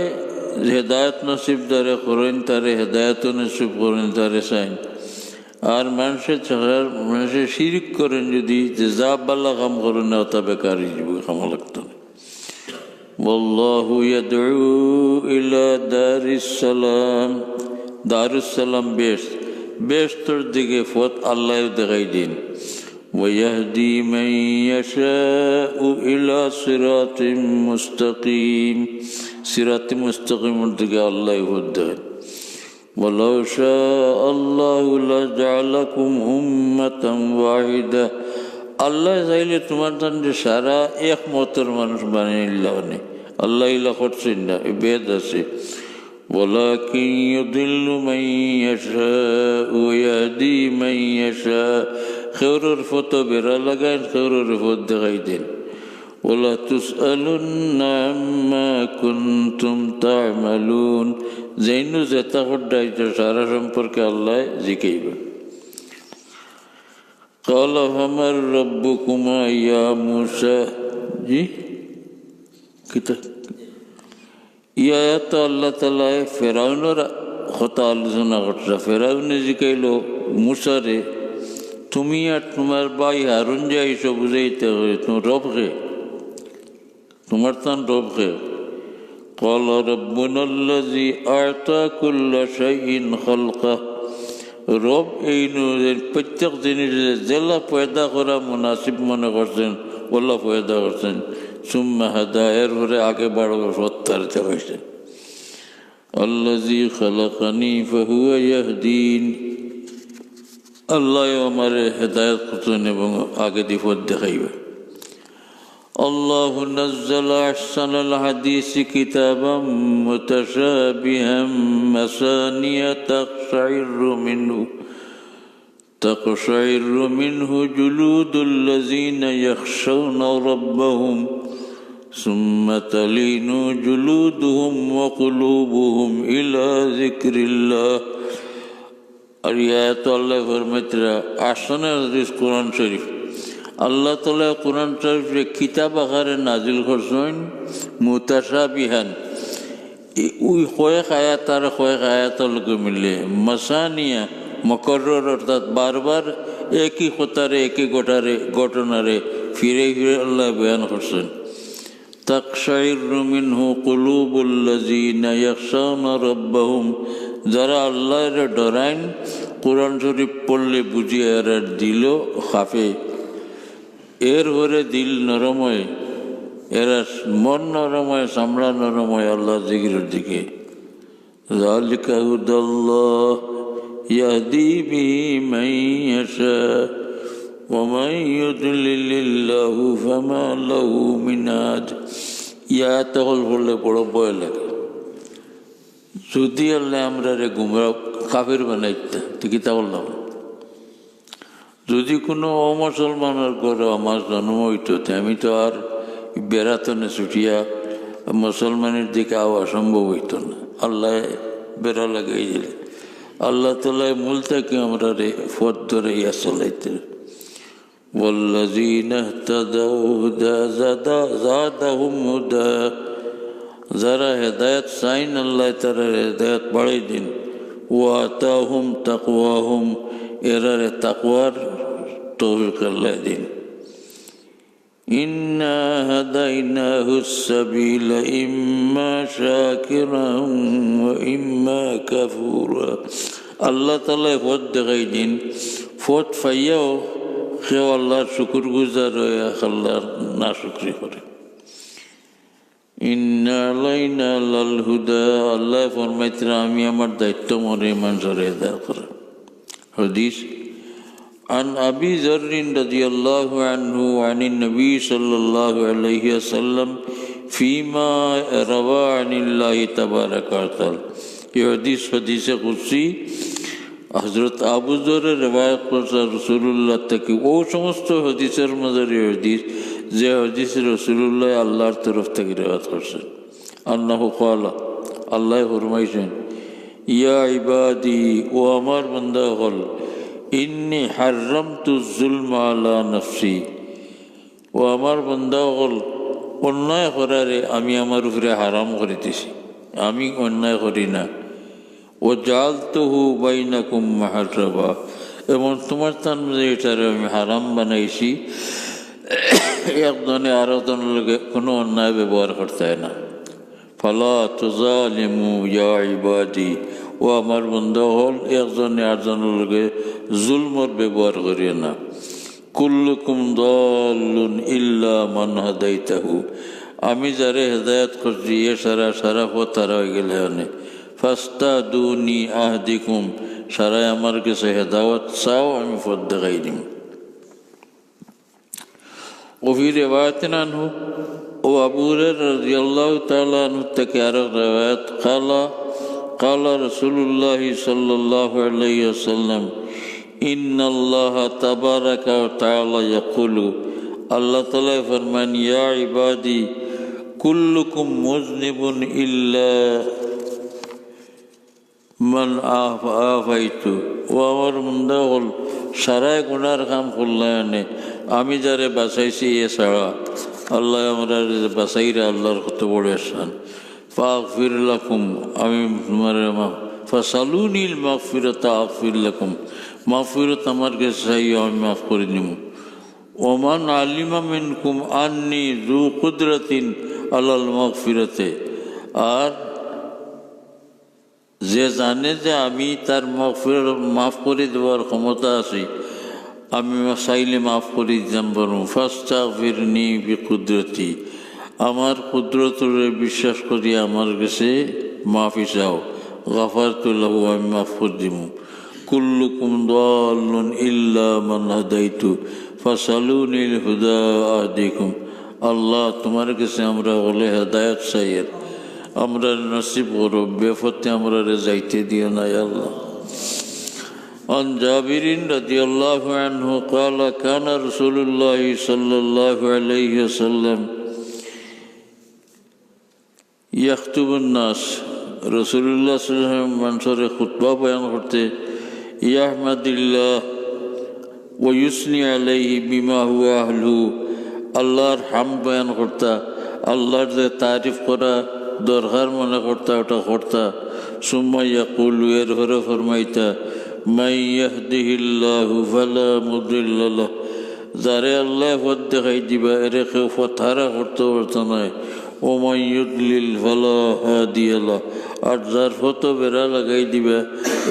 হেদায়েত নসিব যারে করেন তারে হেদায়েত নসিব করেন তারে চাইন। আর মানুষের শিরিক করেন যদি যে যা বাল্লা কাম করেন না তা বেকারই কামা লাগতো না। ওয়াল্লাহু ইয়াদউ ইলা দারিস সালাম। দারুস সালাম বেহেশতের দিকে পথ আল্লাহ দেখাই দিন। ওয়াহদি মান ইয়াশাউ ইলা সিরাতিম মুস্তাকিম। সিরাতে মুস্তাকিমের দিকে আল্লাহ পথ দেন। ওয়ালাউ শাআল্লাহু লাজআলাকুম উম্মাতান ওয়াহিদা। আল্লাহ চাইলে তোমার যে সারা এক মতের মানুষ বানিয়ে নিলাম না, আল্লাহ ইলা করছেন না, বেদ আছে। ওয়ালাকিন ইউদিল্লু মান ইয়াশাউ ওয়া ইয়াহদি মান ইয়াশাউ। খেউরের ফটো বেড়া লাগান, খেউরের ফট দেখাই দেন। ওয়ালা তুসআলুন্না আম্মা কুনতুম তা'মালুন। যেইনু যেটা করতে সারা সম্পর্কে আল্লাহ জিজ্ঞাসা। قال فمن ربكما يا موسى জি কিতা ইয়া তো আল্লাহ তাআলা ফেরাউনের কথা আলোচনা করছে। ফেরাউনে জিজ্ঞাইল মুসারে, তুমি আর তোমার ভাই হারুন যে এইসব বুঝাইতে হবে, তোমার রব কে? তোমার তান রব কে? قال ربنا الذي أعطى كل شيء خلقه। রব এই প্রত্যেক জিনিস জেলা পয়দা করা মুনাসিব মনে করছেন, ওল্লা পয়দা করছেন। সুম্মা হাদা, এর পরে আগে বাড়ো সত্তারিত হয়েছে। আল্লাযী খালাকানি ফাহুয়া ইয়াহদিন। আল্লাহ আমার হেদায়েত করছেন এবং আগে দিয়ে পথ দেখাইবে। আল্লাহু নাযালা আহসানাল হাদিসি কিতাবাম মুতাশাবিহাম মাসানিয়া তাকশাইরু মিনহু জুলুদুল লাযীনা ইয়াখশাউনা রাব্বাহুম সুম্মা তালিনু জুলুদুহুম ওয়া কুলুবুহুম ইলা যিকরিল্লাহ। আর আয়াত আল্লাহ ফরমাইতরা আহসানুল হাদিস কোরআন শরীফ। আল্লাহ তাআলা কোরআন শরীফে কিতাব আকারে নাজিল করছেন মুতাশাবিহান। ওই কয়েক আয়াত আর কয়েক আয়াতের লগে মিলে মাসানিয়া মকরর, অর্থাৎ বারবার একই কথারে একই ঘটনারে ফিরে ফিরে আল্লাহ বয়ান করছেন। তাকশাইরু মিনহু কুলুবুল লাযীনা ইয়াখশাউনা রাব্বাহুম। যারা আল্লাহর ডরাইন, কোরআন শরীফ পড়লে বুঝিয়ে আর দিল খাফে, এর পরে দিল নরম হয়, এরা মন নরম হয়, চামড়া নরম হয় আল্লাহ জিকিরের দিকে। যালিকা হুদাল্লাহ ইয়াহদি বিহি মান ইয়াশা ওয়া মান ইউদলিলিল্লাহু ফামা লাহু মিন হাদ। ইয়াত পড়লে বড় ভয় লাগে। যদি আল্লাহ আমরা রে গুমরা কাফির বানাইতে তো কিতা বললাম। যদি কোনো অমুসলমানের ঘরে আমার জন্ম হইতো, আমি তো আর বেড়াতনে ছুটিয়া মুসলমানের দিকে আওয়া সম্ভব হইতো না। আল্লাহ বেড়া লাগাই দিলে আল্লাহ তাআলা মূল থেকে আমরা রে পথ ধরে ইয়া চলাইতে। ওয়াল্লাযীনা ইহতাদাউ যাদাহুম হুদা। যারা হেদায়েত চাইন আল্লাহ তারা হেদায়েত বাড়াই দিন। ওয়া আতাহুম তাকওয়াহুম, এরারে তাকওয়ার তৌফিক আল্লাহ দিন। ইন্না হাদাইনাহুস সাবিলা ইম্মা শাকিরান ওয়া ইম্মা কাফুরা। আল্লাহ তাআলা পথ দেখাই দিন। পথ পাইয়াও কেউ আল্লাহর শুকর গুজার হয়ে আল্লাহর নাশুকরি করে। ইন্না আলাইনা লাল হুদা। আল্লাহ ফরমাইতরা আমি আমার দায়িত্ব মনে মানুষের হেদায়েত করা। হাদিস عن أبي ذر رضي الله عنه عن النبي صلى الله عليه وسلم فيما روى عن الله تبارك وتعالى. ये हदीस कुदसी हजरत আবু যরের রিওয়ায়াত করছে রাসূলুল্লাহ থেকে। ও সমস্ত হাদিসের মধ্যে হাদিস যে হাদিস রাসূলুল্লাহ আল্লাহর তরফ থেকে রিওয়ায়াত করছেন। আন্নাহু ক্বালা, আল্লাহ ফরমাইছেন, ইয়া ইবাদি, ও আমার বান্দা হল, ইন্নী হাররামতু যুলমা আলা নফসি, ও আমার বান্দা হল, অন্যায় করারে আমি আমার উপরে হারাম করিতেছি, আমি অন্যায় করি না। ও জালতুহু বাইনাকুম মুহাররাবা, এবং তোমার তার মধ্যে এটারে আমি হারাম বানাইছি, একজনে আরেকজনের লগে কোনো অন্যায় ব্যবহার করতে হয় না। ফালা তুজালিমু ইয়া ইবাদি, ও আমার বন্ধু হল, একজনে আরেকজনের লগে জুলমর ব্যবহার করিও না। কুল্লুকুম দাল্লুন ইল্লা মান হাদাইতাহু, আমি যারে হেদায়েত করছি এ সারা পথ হারা হয়ে গেলে অনেক। ফাস্তাদুনি আহদিকুম, সারাই আমার কাছে হেদায়েত চাও, আমি পথ দেখাই দিম। وفي رواية عنه وأبو هريرة رضي الله تعالى عنه تكرر روايات قال رسول الله صلى الله عليه وسلم إن الله تبارك وتعالى يقول, الله تعالى فرمان, يا عبادي كلكم مذنب إلا من آفيت, ও আমার বান্দা হল, সারাই গুনার কাম করলে আমি যারে বাঁচাইছি এ ছাড়া আল্লাহ আমরা বাঁচাইরা আল্লাহর কত বড় আসান। ফাগফির লাকুম, আমি তোমার ফাসালুনিল মাগফিরাতা আগফির লাকুম, মাগফিরাত আমার কাছে চাইও, আমি মাফ করে দিব। ওমান আলিমা মিনকুম আন্নি যু কুদরাতিন আলাল মাগফিরাতে, আর যে জানে যে আমি তার মাফ করে দেওয়ার ক্ষমতা আছে, আমি চাইলে মাফ করে দিতাম, বরং ফাস্তাগফিরনি বিকুদরতি, আমার কুদরতের বিশ্বাস করি আমার কাছে মাফি চাও, গাফারতু লাহু, আমি মাফ করে দিব। কুল্লুকুম দাল্লুন ইল্লা মান হাদাইতু ফাসালুনিল হুদা আহদিকুম, আল্লাহ তোমার কাছে আমরা বলে হেদায়েত চাই, আমরা নসিব করো, বেফতে আমরা যাইতে দিও না আল্লাহ। عن جابر رضي الله عنه قال كان رسول الله صلى الله عليه وسلم يخطب الناس, রসুল্লাহ সাল্লাল্লাহু আলাইহি ওয়াসাল্লাম মানুষের খুতবা বয়ান করতে, ইয়াহমাদিল্লাহ ওয়া ইউসনি আলাইহি বিমা হুয়া আহলু, আল্লাহর হামদ বয়ান করতা, আল্লাহর যে তারিফ করা দরকার মনে করতা ওটা করতা। সুম্মা ইয়াকুলু, এর ঘরে ফরমাইতা, মান ইয়াহদিহিল্লাহু ফালা মুদিল্লা লাহু, যারে আল্লাহ পথ দেখাই দিবা এরে কেউ পথ হারা করতে পারত না। ও মান ইউদলিল ফালা হাদিয়া লাহু, আর যার পথ বেড়া লাগাই দিবা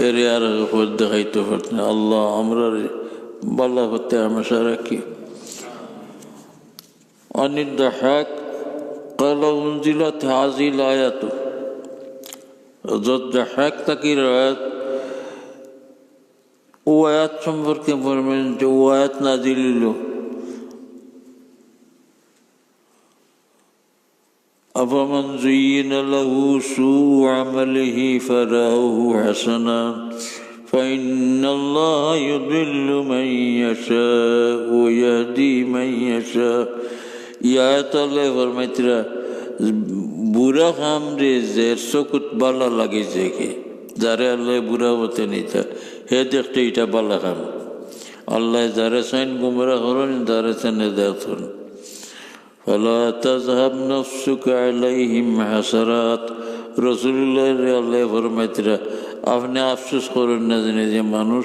এরে আর পথ দেখাইতে পারত না। আল্লাহ আমরা বালা হতে হামেশা রাখি। অনিদ দাহাক قال انزلت هذه الآيات, ضحك তাকি রায়াত, ও আয়াত সম্পর্কে বলবেন যে ও আয়াত নাজিল হলো, আফামান যুয়িনা লাহু সুউ আমালিহি ফারাহু হাসানা ফাইন্নাল্লাহা ইউদিল্লু মান ইয়াশাউ ওয়া ইয়াহদি মান ইয়াশাউ। ইয়াত আল্লাহ ফরমাইতরা, বুড়া কাম রে জের চকুত বালা লাগিছে কি, যারে আল্লাহ বুড়া হতে নিতা হে দেখতে এটা বালা কাম। আল্লাহ যারে চাইন গুমরা করেন, যারে চাইন হেদায়েত করেন। ফালা তাযহাব নাফসুকা আলাইহিম হাসারাত, রাসূলুল্লাহ আল্লাহ ফরমাইতরা, আপনি আফসোস করেন না জানে যে মানুষ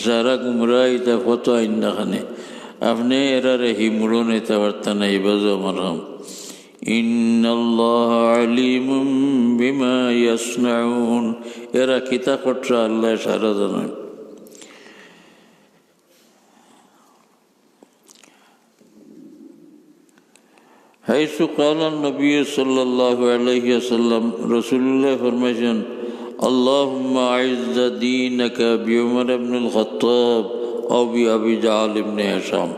যারা গুমরা এটা কত আইন না খানে, আপনি এরারে হিমুড়ো নিতে পারতেন না, ইবাজ আমার হাম। ইন্নাল্লাহা আলিমুম বিমা ইয়াসনাউন, এরা কিতা করছে আল্লাহ সারা জানেন। হাইসু কালান নবী সাল্লাল্লাহু আলাইহি ওয়াসাল্লাম, রাসূলুল্লাহ ফরমাইছেন, আল্লাহুম্মা আইজ্জা দীনাকা বিউমর ইবনুল খাত্তাব أو بأبي جهل بن هشام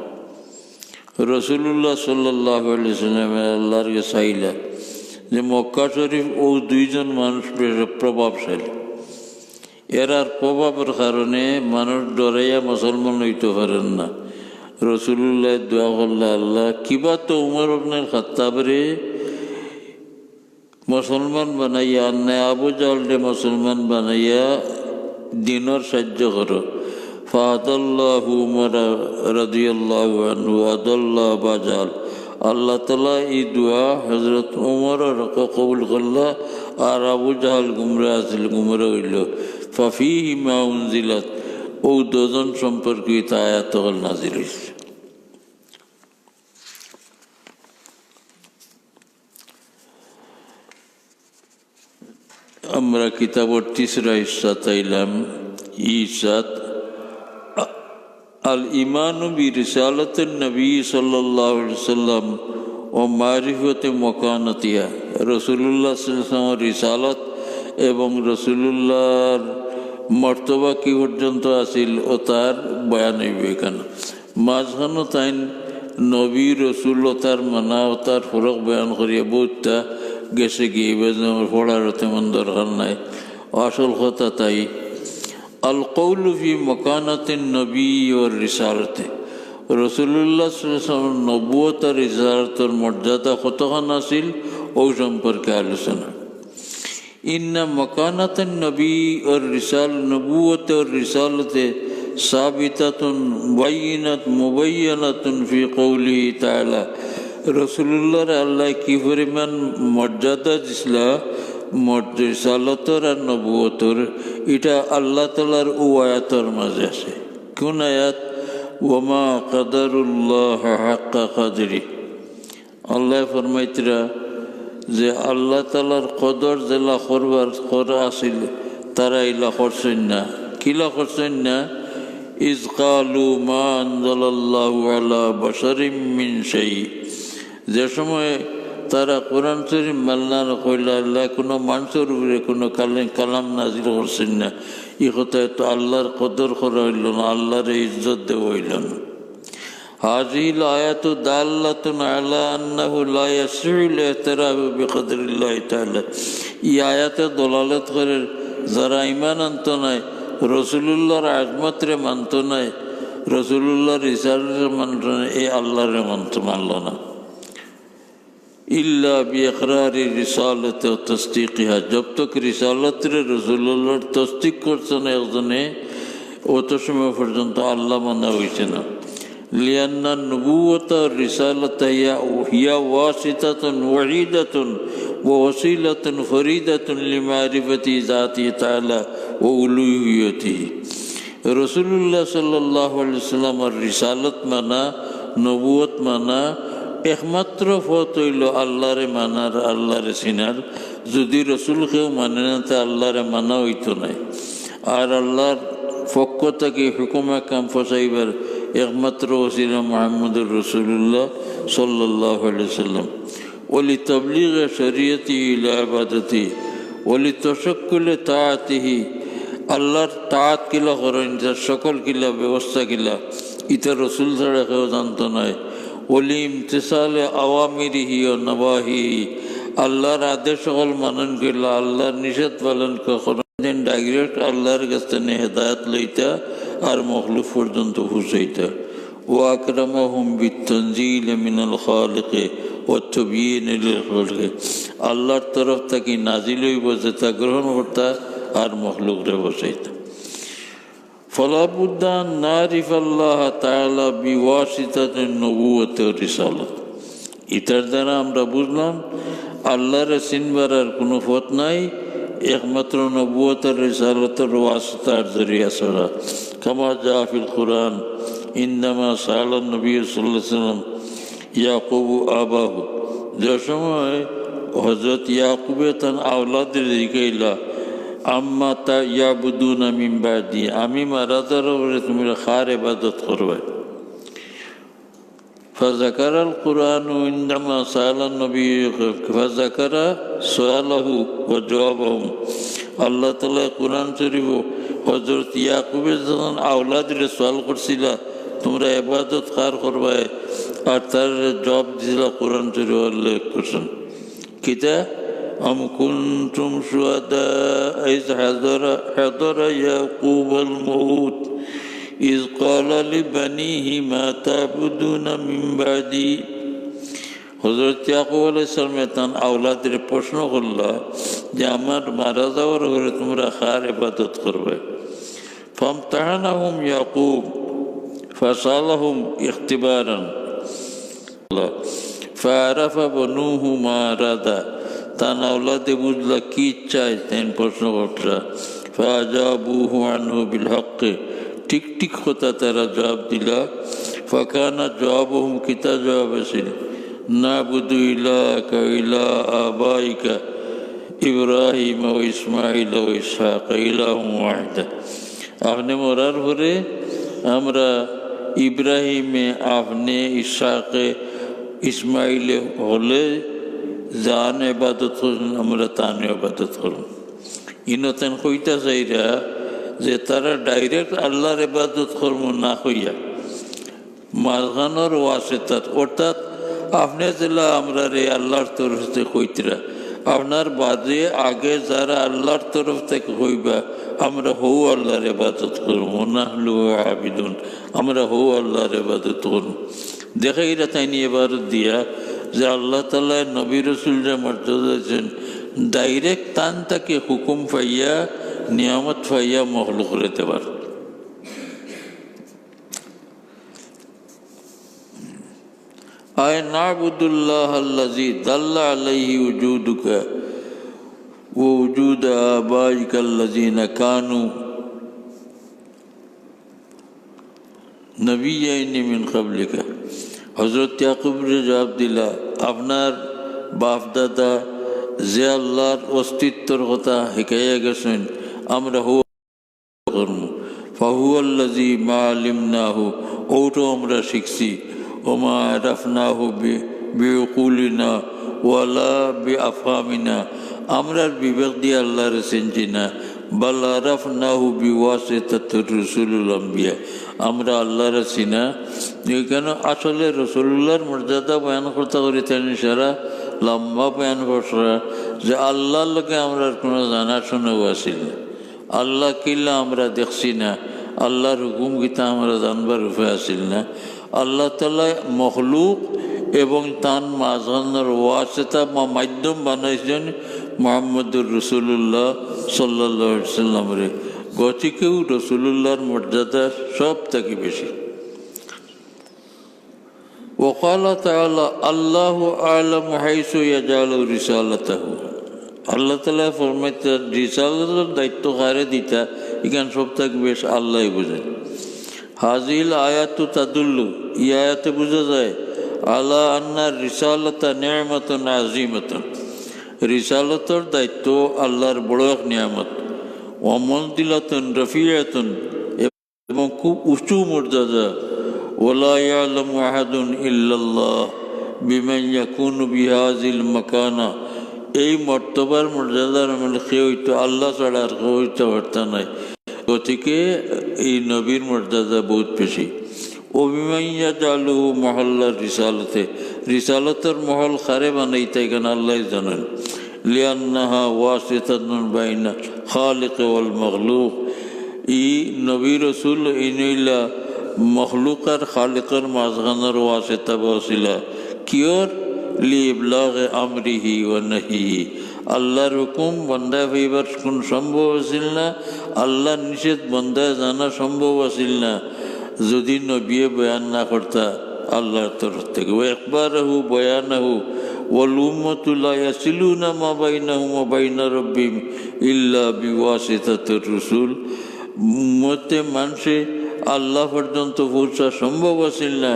রসুল্লাহ সাল্লাল্লাহু আলাইহি সাল্লামের আল্লাহর চাইলা যে মক্কা শরীফ ও দুইজন মানুষ প্রভাবশালী, এরার প্রভাবের কারণে মানুষ ডরাইয়া মুসলমান হইতে পারেন না। রসুল্লাহ দোয়া করলে আল্লাহ কিবা তো উমর ইবনুল খাত্তাবরে মুসলমান বানাইয়া না আবু জাহলকে মুসলমান বানাইয়া দিনের সাহায্য করো। ফাদাল্লাহু উমর রাদিয়াল্লাহু আনহু আদাল্লাহ আবু জাহল। আল্লাহ তাআলা এই দোয়া হযরত উমরের কবুল করলা আর আবু জাহল গুমরাহ আছিল, গুমরাহ হইল। ফাফিহি মা উনজিলাত, ও দুজন সম্পর্কিত আয়াত নাযিল হইছে। আমরা কিতাবের তিসরা হিস্সা তাইলাম। ইসাত আল ইমানু বি রিসালাতিন নবী সাল্লাল্লাহু আলাইহি ওয়াসাল্লাম ও মারিফাতে মাকানাতিহা। রাসূলুল্লাহ সাল্লাল্লাহু আলাইহি ওয়াসাল্লামের রিসালাত এবং রাসূলুল্লাহর মর্তবা কি পর্যন্ত আছিল ও তার বয়ান হইবে কেন। মাঝখানে তাই নবী রসুল ও তার মানা ও তার ফরক বয়ান করিয়া বহুতটা গেছে গিয়ে পড়ার তেমন দরকার নাই। আসল কথা তাই আল কৌলু ফি মাকানাতিন নবী ও রিসালাতে। রসুল্লাহ সাল্লাল্লাহু আলাইহি ওয়াসাল্লাম নবুয়ত আর রিসালাতের মর্যাদা কতখান আছিল ও সম্পর্কে আলোচনা। ইন্না মাকানাতিন নবী ও রিসাল নবুয়ত ও রিসালাতে সাবিতাতুন বাইয়িনাত মুবায়্যানাতুন ফি কওলিহি তাআলা। রসুল্লাহর আল্লাহ কি পরিমাণ মর্যাদা দিছিলা রিসালতর আর নবুয়তর, এটা আল্লাহ তাআলার ও আয়াতের মাঝে আছে। কোন আয়াত? ওয়ামা কাদারুল্লাহ হাক্কা কাদরি। আল্লাহ ফরমাইতরা যে আল্লাহ তাআলার কদর জেলা করবার করা আছিল তারা ইলা করছেন না। কিলা করছেন না? ইজ কালু মা আনজালাল্লাহু আলা বাশারিম মিন শাই। যে সময় তারা কোরআন শরীফ মানলা কইলা আল্লাহ কোনো মানুষের উপরে কোনো কালাম নাজিল করছেন না, এই কথায় তো আল্লাহর কদর করা হইল না, আল্লাহর ইজ্জত দেওয়া হইল না। হাযিহিল আয়াতু দাল্লাতুন আলা আন্নাহু লা ইয়াসিউল ইহতিরামু বিকদরিল্লাহি তাআলা। এই আয়াতে দলালত করে যারা ঈমান আনত নাই, রসুলুল্লাহর আজমতরে মানত নাই, রসুলুল্লাহর রিসালাতে মানত নাই, এই আল্লাহরে মানল না। ইল্লা বিইকরারি রিসালাতি ওয়া তাসদীকিহা। জব তক রিসালাতরে রসুলুল্লাহর তসদিক করছে না একজনে, অত সময় পর্যন্ত আল্লাহ মানা হইছে না। লিআন্না নবুওয়াতা রিসালাতা হিয়া ওয়াসিতাতুন ওয়াহিদাতুন ওয়া ওয়াসিলাতুন ফরিদাতুন লিমারিফাতি যাতি তাআলা ওয়া উলুহিয়তিহি। রাসূলুল্লাহ সাল্লাল্লাহু আলাইহি ওয়াসাল্লামের রিসালাত মানা, নবুয়ত মানা একমাত্র পথ হইল আল্লাহরে মানার, আল্লাহরে চিনার। যদি রসুলকেও মানে না তা আল্লাহরে মানা হইতো নাই। আর আল্লাহর পক্ষ থেকে হুকুমে কাম ফসাইবার একমাত্র ওসিলা মুহাম্মদুর রাসূলুল্লাহ সাল্লাল্লাহু আলাইহি ওয়াসাল্লাম। ওলি তাবলীগ শরীয়তিহি ইলা ইবাদতিহি ওলি তাশাক্কুলি তাআতিহি। আল্লাহর তাআত কিলা করেন, যার সকল কিলা ব্যবস্থা কিলা, ইতা রসুল ছাড়া কেউ জানতো নয়। ওলি ইমতিসালে আওয়ামিরিহি ও নওয়াহিহি। আল্লাহর আদেশ সকল মানন কিলা, আল্লাহর নিষেধ পালন করেন। ডাইরেক্ট আল্লাহর কাছে হেদায়েত লইতা আর মখলুক পর্যন্ত পৌঁছাইতা। ও আকরামাহুম বিত্তানজিল মিনাল খালিকি ওয়া তাবয়ীন লিল খালকি। আল্লাহর তরফ থেকে নাজিল হইব যেটা গ্রহণ করতা আর মখলুকরে বসাইতা। ফালা বুদ্দা আন নারিফাল্লাহ তাআলা বিওয়াসিতাতিন নবুওয়াতি ওয়া রিসালাত। এটার দ্বারা আমরা বুঝলাম আল্লাহরে চিনবার আর কোনো পথ নাই, একমাত্র নবুয়ত আর রিসালাতের ওয়াসিতার জরিয়া ছাড়া। কামা জা ফিল কুরআন ইন্নামা সাআলান নবী সাল্লাল্লাহু আলাইহি ওয়াসাল্লাম ইয়াকুবু আবাহু। যে সময় হযরত ইয়াকুবে তার আওলাদের জিজ্ঞাইলা আম্মা তা ইয়াবুদুনা মিন বাদি, আমি মারা যাওয়ার পরে তুমি কার ইবাদত করবে। فذكر القرآن عندما سأل النبي فذكر سؤاله وجوابهم। আল্লাহ তাআলা কুরআন শরীফ হজরত ইয়াকুবের যখন আওলাদের সওয়াল করছিল তোমরা ইবাদত কার করবে, আর তার জবাব দিছিল কোরআন শরীফে উল্লেখ করছেন কিতা আম কুনতুম শুহাদা ইয হাদরা ইয়াকুবুল মাউত ইয ক্বালা লিবানিহি মা তা'বুদুনা মিন বা'দি। হযরত ইয়াকুব আলাইহিস সালাম তার আওলাদের প্রশ্ন করলা যে আমার মারা যাওয়ার পরে তোমরা কার ইবাদত করবে। ফামতাহানাহুম ইয়াকুব ফাসালাহুম ইখতিবারান ফাআরাফা বনুহু মা আরাদা। তার আওলাদে বুঝলা কি চায় তাই প্রশ্ন করলা। ফাআজাবুহু আনহু বিল হক্কি, ঠিক ঠিক কথা তারা জবাব দিলা। ফাকানা জবাবুহুম কিতা জবাব আছিল নাবুদু ইলাকা ইলা আবাইকা ইব্রাহিম ও ইসমাইল ও ইসহাক ইলাহুম ওয়াহিদা। আপনি মরার পরে আমরা ইব্রাহিমে আপনি ইসহাকে ইসমাইলে হলে যান ইবাদত করুন আমরা তান ইবাদত করুন। ইনতেন কইতা চাইরা যে তারা ডাইরেক্ট আল্লাহর ইবাদত করবো না হইয়া মাঝখানোর ওয়াসিতাত, অর্থাৎ আপনি যেলা আমরা রে আল্লাহর তরফ থেকে কইতরা আপনার বাদে আগে যারা আল্লাহর তরফ থেকে কইবা আমরা হৌ আল্লাহর ইবাদত করবো নাহলু আবিদুন, আমরা হৌ আল্লাহর ইবাদত করবো। দেখে এরা তাই নিয়ে এবার দিয়া যে আল্লাহ তাআলা নবী রাসূলরা মর্যাদা দিয়েছেন ডাইরেক্ট তান তাকে হুকুম পাইয়া নিয়ামত পাইয়া মখলুক হতে পারে। আয় নাবুদুল্লাহ আল্লাযী দাল্লা আলাইহি উজুদুকা ওয়া উজুদ আবাইকা আল্লাযীনা কানু নবিয়্যাইনি মিন ক্বাবলিকা। হযরত ইয়াকুবের জবাব দিলা আপনার বাপ দাদা যে আল্লাহর অস্তিত্বর কথা শিখাইয়া গেছেন আমরা হু করব। ফাহুয়াল্লাযী মা আলিমনাহু, ওটাও আমরা শিখছি। ওমা আরাফনাহু বিউকুলিনা ওয়ালা বিআফহামিনা, আমরা বিবেক দিয়ে আল্লাহর চিনছি না। বাল আরাফনাহু বিওয়াসিতাতির রাসূলুল আম্বিয়া, আমরা আল্লাহর চিনা। এখানে আসলে রাসূলুল্লাহর মর্যাদা বয়ান করতে করি তেন সারা লম্বা বয়ান করছে যে আল্লাহর লোকে আমরা কোনো জানাশোনাও আসিল না, আল্লাহ কিল্লা আমরা দেখছি না, আল্লাহর হুকুম গীতা আমরা জানবার উপায় আসিল না। আল্লাহ তাআলা মখলুক এবং তান মাঝখানের ওয়াসিতা মাধ্যম বানাইছেন মুহাম্মদুর রাসূলুল্লাহ সাল্লাল্লাহু আলাইহি সাল্লাম রে। গতিকেও রাসূলুল্লাহর মর্যাদা সব থেকে বেশি। وقال تعالى الله أعلم حيث يجعل رسالته, আল্লাহ তাআলা ফরমাইতে রিসালাতের দায়িত্ব কারে দিতা এখান সব থেকে বেশ আল্লাহই বুঝেন। হাজিল আয়াতু তাদুল্লু, এই আয়াতে বোঝা যায় আলা আন্না রিসালাতা নিয়ামাতুন আযীমাতুন, রিসালাতের দায়িত্ব আল্লাহর বড় এক নিয়ামত। ওয়া মানজিলাতুন রাফিয়াতুন, এবং খুব উঁচু মর্যাদা। ওয়ালা ইয়ালামু আহাদুন ইল্লাল্লাহ বিমান ইয়াকুনু বিহাযিল মাকানা, এই মর্তবার মর্যাদার মানে কেউ হইতো আল্লাহ ছাড়া আর কেউ হইতে পারত নাই। গতিকে এই নবীর মর্যাদা বহুত বেশি। অবিমান ইয়াজআলুহু মহল্লার রিসালাতে, রিসালাতের মহল খারে বানাইতে এখানে আল্লাহ জানেন। লিআন্নাহা ওয়াসিতাতুন বাইনা খালিক ওয়াল মাখলুক, ই নবী রসুল ইনইলা মখলুক আর খালিকের মাঝখানের ওয়াসিতা বসিলা কিয়র লিইবলাগ আমরিহি ওয়া নাহিহি, আল্লাহর হুকুম বন্দায় হইবার কোন সম্ভব আছিল না, আল্লাহর নিষেধ বন্দায় জানা সম্ভব আছিল না যদি নবী বয়ান না করতা আল্লাহর তরফ থেকে। ও ইখবারহু বয়ানহু ওয়াল উম্মাতু লা ইয়াসিলুনা মা বাইনাহুম ওয়া বাইনা রাব্বিহিম ইল্লা বিওয়াসিতাতির রাসূল, উম্মতে মানুষে আল্লাহ পর্যন্ত পৌঁছা সম্ভব আছিল না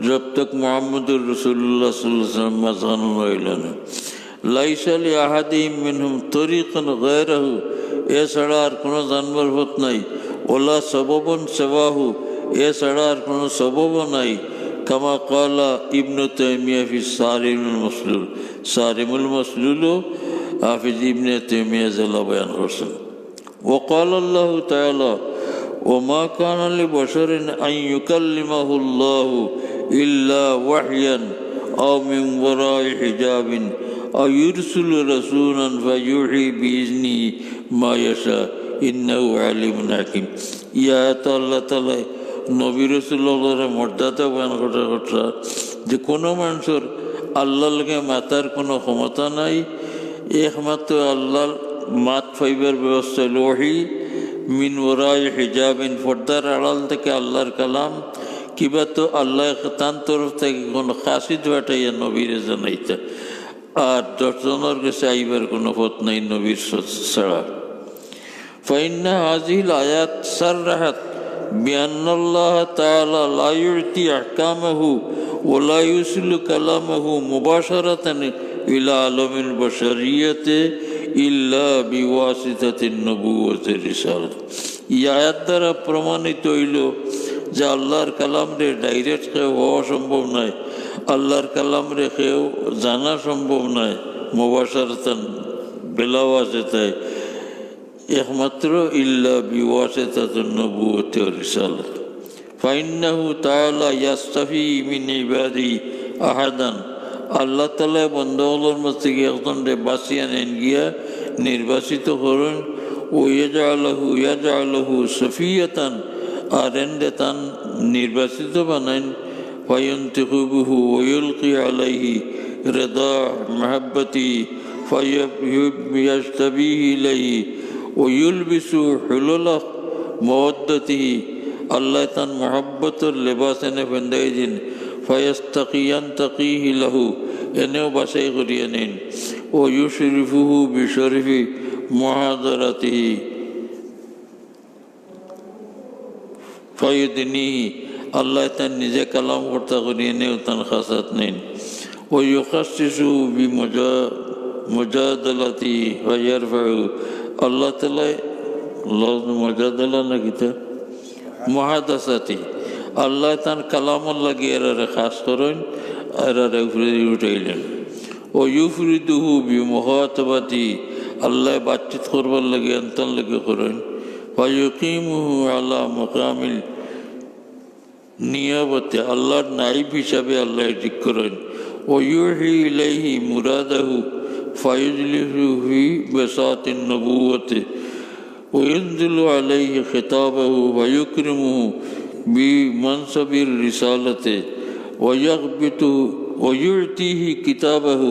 জব তক মুহাম্মদুর রাসূলুল্লাহ সাল্লাল্লাহু আলাইহি ওয়াসাল্লাম মাঝখানে রইল না। লাইসা লি আহাদিহিম মিনহুম তরিকুন গায়রহু, এছাড়া আর কোনো জানবার পথ নাই। ওলা সববন সেবাহু, এছাড়া আর কোনো সববও নাই। কামা কালা ইবনু তাইমিয়া ফি সারিমুল মাসলুল, সারিমুল মাসলুলও হাফিজ ইবনে তাইমিয়া জাল্লা বয়ান করছেন। وقال الله تعالى وما كان لبشر أن يكلمه الله إلا وحيا أو من وراء حجاب أو يرسل رسولا فيوحي بإذنه ما يشاء إنه عليم حكيم يا الله تعالى নবী রাসূলুল্লাহর মর্যাদা বয়ান করার কথা যে কোনো মানুষের আল্লাহর লগে মাতার কোনো ক্ষমতা নাই, একমাত্র আল্লাহর মাত ফাইবার ব্যবস্থা লোহি মিন ওরাই হিজাবিন পর্দার আড়াল থেকে আল্লাহর কালাম কিবা তো আল্লাহ তার তরফ থেকে কোনো খাসিদ বাটাইয়া নবীরে জানাইতে, আর দশজনের কাছে আইবার কোনো পথ নাই নবীর ছাড়া। ফাইন্না হাজিল আয়াত সাররাহাত بأن الله تعالى لا يعطي أحكامه ولا يوصل كلامه مباشرة إلى عالم البشرية إلا بواسطة النبوة الرسالة। এই আয়াত দ্বারা প্রমাণিত হইল যে আল্লাহর কালাম রে ডাইরেক্ট কেউ হওয়া সম্ভব নয়, আল্লাহর কালাম রে কেউ জানা সম্ভব নয় মুবাশারাতান বেলাওয়া যেতে, একমাত্র ইল্লা বিওয়াসিতাতুন নবুওয়াতি ওয়া রিসালাত। ফাইন্নাহু তাআলা ইয়াস্তাফি মিন ইবাদি আহাদান, আল্লাহ তাআলা বান্দাদের মধ্যে একজনকে বাছিয়ে নেন গিয়া নির্বাচিত করেন, ও ইয়াজআলহু সফিয়াতান, আর এন্ডে তান নির্বাচিত বানান, ফায়ান্তিকু বিহি ওয়া ইলকি আলাইহি রিদা মাহাব্বতি ফায়াস্তাবিহি ইলাইহি ওয়ুলবিসু হুলুলা মওয়াদ্দাতিহি, আল্লাহ তান মহব্বতের লেবাস এনে ফেন্দাই দিন, ফায়াস্তাকিয়ান্তাকিহি লাহু, এনেও বাছাই করিয়া নিন, ও ইউশরিফুহু বিশরিফি মুহাদারাতিহি ফায়ুদনিহি, আল্লাহ তান নিজে কালাম কর্তা করিয়া নেও তান খাসাত নিন, ও ইউখাসসিসু বিমুজাদালাতিহি ফায়ারফাউ, আল্লাহ তাআলা মুজাদালা নাকিতে মুহাদাসাতি, আল্লাহ তান কালামর লাগি এরারে খাস করেন, এরারে উপরে উঠাইলেন, ও ইউফরিদুহু বিমুখাতাবাতি, আল্লাহ বাতচিত করবার লাগে আনতান লাগে করেন, ফায়ুকিমুহু আলা মাকামিল নিয়াবতে, আল্লাহর নাইব হিসাবে আল্লাহ ঠিক করেন, ও ইউহি ইলাইহি মুরাদাহু ফায়ুজলিহু ফি বাসাতিন নবুওয়াতি وينزل عليه خطابه ويكرمه بمنصب الرسالة ويغبطه ويعطيه كتابه،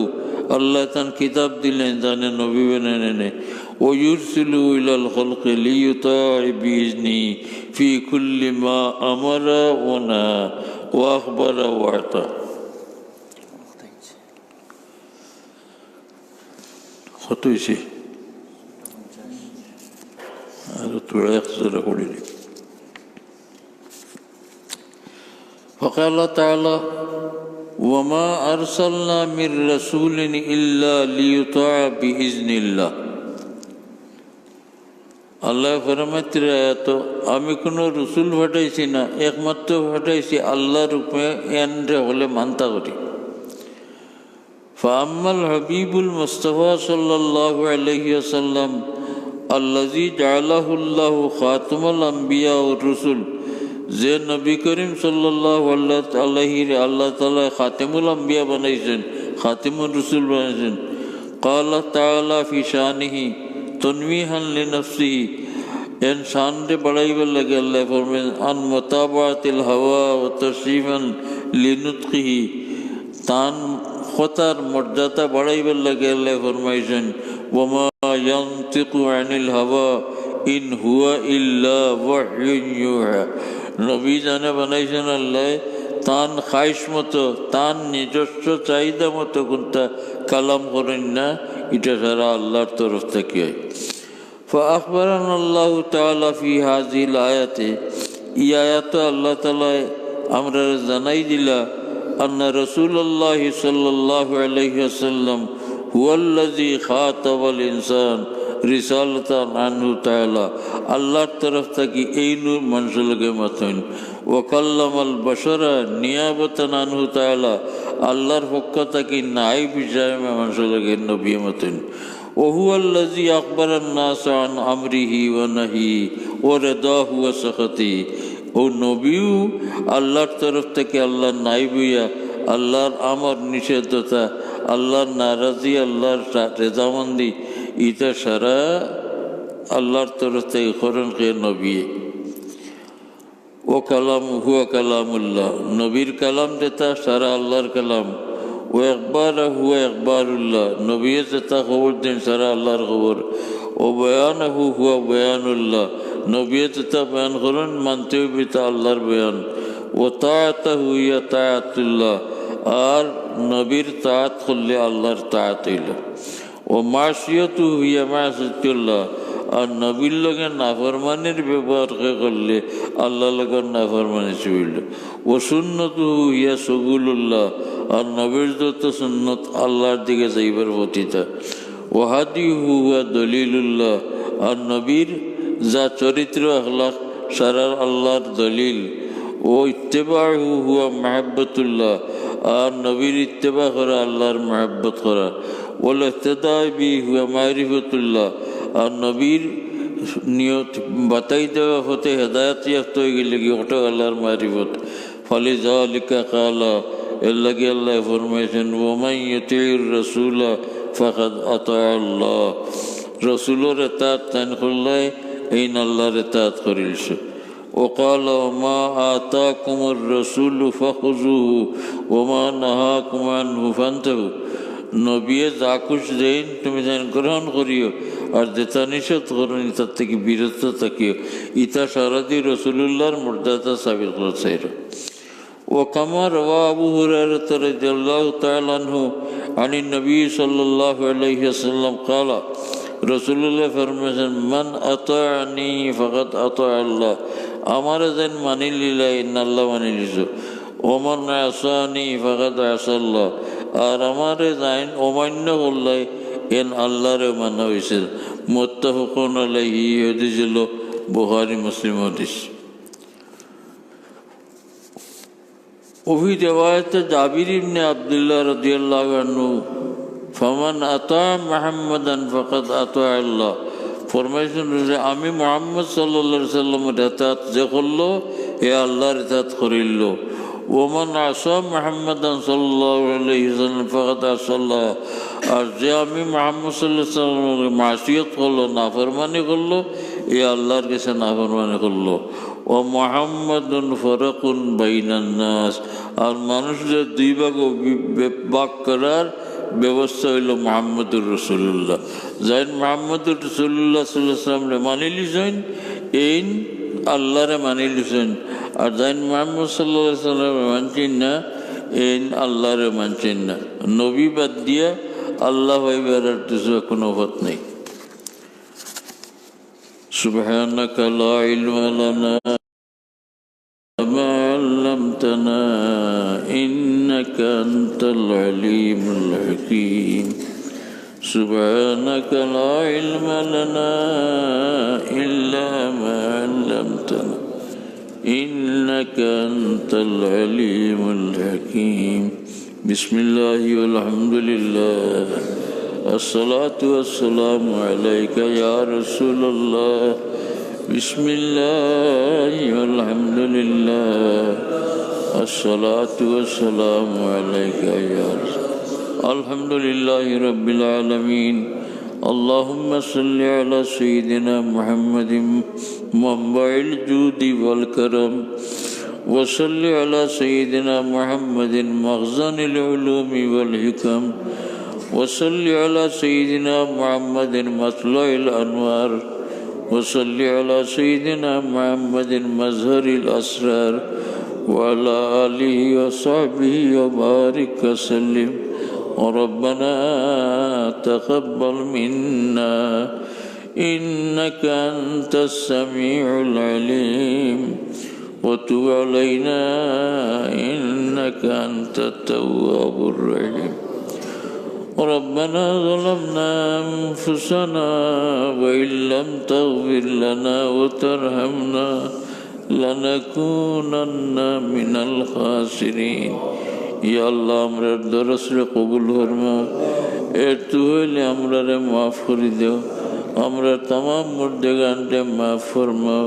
الله تن كتاب দিলেন জানে নবী বানানে, ويرسل إلى الخلق ليطاع بإذنه في كل ما أمر ونهى وأخبر وأعطى। خطويسي فقال تعالى وما أرسلنا من رسول إلا ليطاع بإذن الله। আল্লাহ ফরমাতে তো আমি কোনো রসুল পাঠাইছি না, একমাত্র পাঠাইছি আল্লাহর রূপে এন্ডে হলে মানতা করি। ফাআম্মাল হাবিবুল মুস্তাফা সাল্লাল্লাহু আলাইহি ওয়াসাল্লাম আল্লাযী জাআলাহুল্লাহু খাতামাল আম্বিয়া ওয়ার রুসুল, যে নবী করিম সাল্লাল্লাহু আলাইহি আল্লাহ তাআলা খাতামুল আম্বিয়া বানাইছেন, খাতামুর রসুল বানাইছেন। ক্বালা তাআলা ফি শানিহি তনওয়িহান লিনাফসিহি, ইনসান রে বাড়াইবার লাগে আল্লাহ ফরমান আন মুতাবাআতিল হাওয়া ওয়া তাশরিফান লিনুতকিহি, তান খতার মর্যাদা বাড়াইবার লাগে আল্লাহ ফরমাইছেন ওয়ামা ইয়ানতিকু আনিল হাওয়া ইন হুয়া ইল্লা ওয়াহয়ুন ইউহা, নবী জানে বানাইছেন আল্লাহ তান খাইশ মতো, তান নিজস্ব চাহিদা মতো কোনটা কালাম করেন না, এটা সারা আল্লাহর তরফ থেকে হয়। فأخبرنا الله تعالى في هذه الآية، এই আয়াতে আল্লাহ তাআলা আমরা জানাই দিলা أن رسول الله صلى الله عليه وسلم هو الذي خاطب الإنسان رسالة عنه تعالى، আল্লাহর তরফ থেকে এই নূর মানুষকে মাতেন। وكلم البشر نيابة عنه تعالى, আল্লাহর পক্ষ থেকে নাইব হিসাবে মানুষকে নবী মাতেন। وهو الذي أخبر الناس عن أمره ونهيه ورضاه وسخطه ও নবীও আল্লাহর তরফ থেকে আল্লাহর নাইবিয়া আল্লাহর আমর নিষেধতা আল্লাহর নারাজি আল্লাহর রেজামন্দি ইটা সারা আল্লাহর তরফ থেকে করেন কে নবী ও কালাম হুয়া কালামুল্লাহ নবীর কালাম যেটা সারা আল্লাহর কালাম ও একবার হুয়া একবারুল্লাহ নবী যেটা খবর দেন সারা আল্লাহর খবর ও বয়ান হুয়া বয়ানুল্লাহ নবী যেটা বয়ান করেন মানতে বিতা আল্লাহর বয়ান ও তাআত হুয়া তাআতুল্লাহ আর নবীর তাআত করলে আল্লাহর তাআত হইল ও মাসিয়াতু হুয়া মাসিয়াতুল্লাহ আর নবীর লগে নাফরমানির ব্যবহার করলে আল্লাহ লগের নাফরমানি চইল ও সুন্নতু হুয়া সগুলুল্লাহ আর নবীর যত সুন্নত আল্লাহর দিকে যাইবার পথিতা ও হাদি হুয়া দলিলুল্লাহ আর নবীর যা চরিত্র আখলাক সারা আল্লাহর দলিল ও ইত্তেবা হুয়া মাহাব্বতুল্লাহ আর নবীর ইত্তেবা করা আল্লাহর মাহাব্বত করা ওল ইহতেদা বি হুয়া মারিফতুল্লাহ আর নবীর নিয়ত বাতাই দেওয়া হতে হেদায়ত ইয়াফত হয়ে গেলে কি ওটা আল্লাহর মারিফত ফলে যালিকা কালা এর লাগে আল্লাহ ফরমাইছেন ওমান ইউতিউর রাসূলা ফাকাদ আতা আল্লাহ রসুলের ইতাআত তান করলে এই আল্লাহর ইতাআত করিলছে وقال وما آتاكم الرسول فخذوه وما نهاكم عنه فانتهوا নবী যা খুশ দেন তুমি যেন গ্রহণ করিও আর যেটা নিষেধ করো তার থেকে বিরত থাকিও ইতা সারাদি রসুল্লাহর মর্যাদা সাবিত করছে ও কামা রওয়া আবু হুরায়রা রাদিয়াল্লাহু তাআলা আনহু আনি নবী সাল্লাল্লাহু আলাইহি ওয়াসাল্লাম قال রসুল্লাহ ফরমায়েছেন মান আতাআনি ফাকাদ আতা আল্লাহ আমার যেন মানি লিলাই আল্লাহ মানি লিছো ওমান আসানি ফাকাদ আসাল্লাহ আর আমারে যাইন অমান্য করলে এন আল্লাহরে মানা হয়েছে মুত্তাফাকুন আলাইহি হাদিস হলো বুখারী মুসলিম হাদিস ওহি রিওয়ায়াতে জাবির ইবনে আব্দুল্লাহ রাদিয়াল্লাহু আনহু ফামান আতা মুহাম্মাদান ফাকাদ আতা আল্লাহ ফরমাইছেন যে আমি মুহাম্মদ সাল্লাল্লাহু আলাইহি সাল্লামের ইতাআত যে করলো এ আল্লাহর ইতাআত করিল ওমান আসা মুহাম্মাদান সাল্লাল্লাহু আলাইহি ওয়াসাল্লাম ফাকাদ আসাল্লাহ আর যে আমি মুহাম্মদ সাল্লাল্লাহু আলাইহি ওয়াসাল্লামের মাসিয়াত করলো নাফরমানি করলো এ আল্লাহর কাছে নাফরমানি করলো ও মুহাম্মাদুন ফারাকুন বাইনান নাস আর মানুষদের দুই ভাগ করার ব্যবস্থা হইল মুহাম্মদুর রাসূলুল্লাহ যাইন মুহাম্মদুর রাসূলুল্লাহ সাল্লাল্লাহু আলাইহি ওয়াসাল্লাম মানি লিছেন এইন আল্লাহরে মানি লিছেন আর যাইন মুহাম্মদ সাল্লাল্লাহু আলাইহি ওয়াসাল্লাম মানছেন না এইন আল্লাহরে মানছেন না নবী বাদ দিয়া আল্লাহ হইবার কোনো পথ নেই সুবহানাকা লা ইলমা লানা মা আল্লামতানা ইন্নাকা আনতাল আলিমুল হাকীম সুবহানাকা লা ইলমা লানা ইল্লা মা আল্লামতানা ইন্নাকা আনতাল আলিমুল হাকীম বিসমিল্লাহি ওয়াল হামদুলিল্লাহ আসসালাতু ওয়াসসালামু আলাইকা ইয়া রাসূলুল্লাহ বিসমিল্লাহি ওয়াল হামদুলিল্লাহ আসসালাতু ওয়াসসালামু আলাইকা ইয়া আলহামদুলিল্লাহি রাব্বিল আলামিন আল্লাহুম্মা সাল্লি আলা সাইয়্যিদিনা মুহাম্মাদিন মুনবাইল জুদি ওয়াল কারাম ওয়া সাল্লি আলা সাইয়্যিদিনা মুহাম্মাদিন মাখজানিল উলুমি ওয়াল হিকাম وصل على سيدنا محمد مطلع الأنوار وصل على سيدنا محمد مظهر الأسرار وعلى آله وصحبه وبارك وسلم وربنا تقبل منا إنك أنت السميع العليم وتب علينا إنك أنت التواب الرحيم ربنا ظلمنا أنفسنا وإن لم تغفر لنا وترحمنا لنكونن من الخاسرين يا الله أمر درس قبول فرما এর তু হইলে আমরা রে মাফ করে দেও, আমরা তাম মুর্দেগানরে মাফ ফরমাও।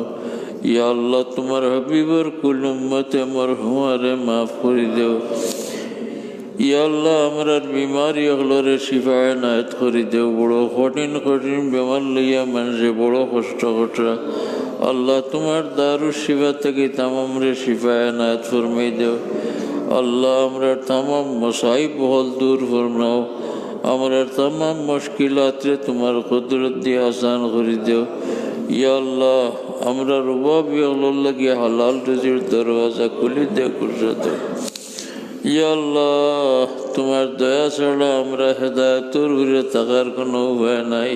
ইয়া আল্লাহ তোমার হাবিবর কুল উম্মতে মরহুমারে মাফ করে দেও। ইয়া আল্লাহ আমরার বিমারি হলরে শিফা এনায়েত করে দেও। বড় কঠিন কঠিন বেমার লইয়া মানুষে বড় কষ্ট কটা, আল্লাহ তোমার দারু শিফা থেকে তামামরে শিফা এনায়েত ফরমাই দেও। আল্লাহ আমরার তামাম মসাইব হল দূর ফরমাও, আমরার তামাম মুশকিলাতে তোমার কুদরত দিয়ে আসান করে দেও। ইয়া আল্লাহ আমরা রুবাবি হলর লাগিয়ে হালাল রুজির দরওয়াজা খুলে দেও, খুশা দেও। ইয়া আল্লাহ তোমার দয়া ছাড়া আমরা হেদায়তর ঘুরে থাকার কোনো উপায় নাই।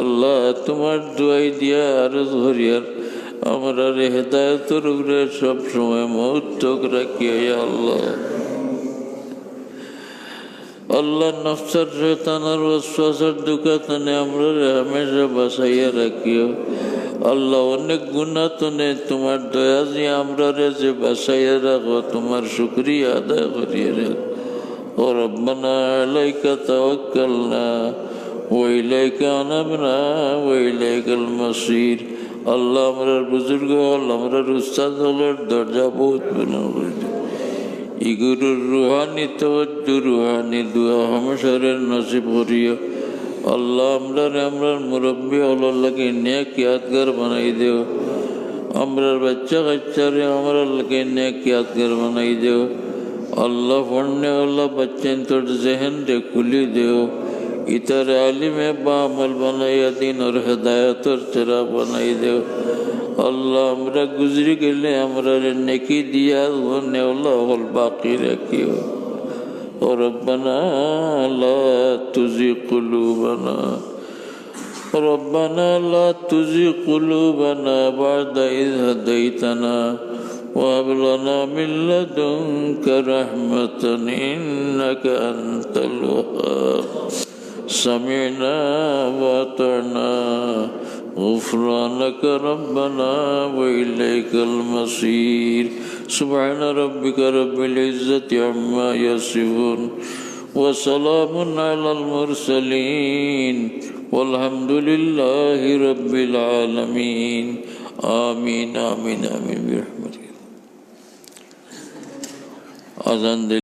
আল্লাহ তোমার দোয়াই দিয়া আরজ হরিয়ার আমরা হেদায়তর ঘুরে সব সময় মহত্তক রাখিয়া। ইয়া আল্লাহ আল্লাহ নফসার শয়তানের ওয়াসওয়াসার দুকাতানে আমরা হামেশা বাঁচাইয়া রাখিও। আল্লাহ অনেক গুনাহ তনে তোমার দয়া দিয়ে আমরা যে বাঁচাইয়া রাখো, তোমার শুকরিয়া আদায় করিয়া রাখো। ও রব্বানা আলাইকা তাওয়াক্কালনা ওয়া ইলাইকা আনাবনা ওয়া ইলাইকাল মাসির। আল্লাহ আমরার বুজুর্গ হল, আমরার উস্তাদ হলের দরজা বহুত বানাও করে দিও। ইগুরুর রুহানি তওয়াজ্জু রুহানি দুয়া হামেশারের নসিব করিও। আল্লাহ আমরার মুরব্বী হলার লাগে নেক ইয়াদগার বানাই দেও। আমরার বাচ্চা কাচ্চারে আমরার লাগে নেক ইয়াদগার বানাই দেও। আল্লাহ পড়নে আল্লাহ বাচ্চেন তোর জেহেন রে খুলি দেও। ইতার আলিমে বা আমল বানাইয়া দিন ওর হেদায়তর চেরা বানাই দেও। আল্লাহ আমরা গুজরি গেলে আমরা নেকি দিয়া নেওলা হল বাকি রাখিও। ربنا لا تزغ قلوبنا ربنا لا تزغ قلوبنا بعد إذ هديتنا وهب لنا من لدنك رحمة إنك أنت الوهاب سمعنا وأطعنا غفرانك ربنا وإليك المصير سبحان ربك رب العزة عما يصفون وسلام على المرسلين والحمد لله رب العالمين آمين آمين آمين برحمتك।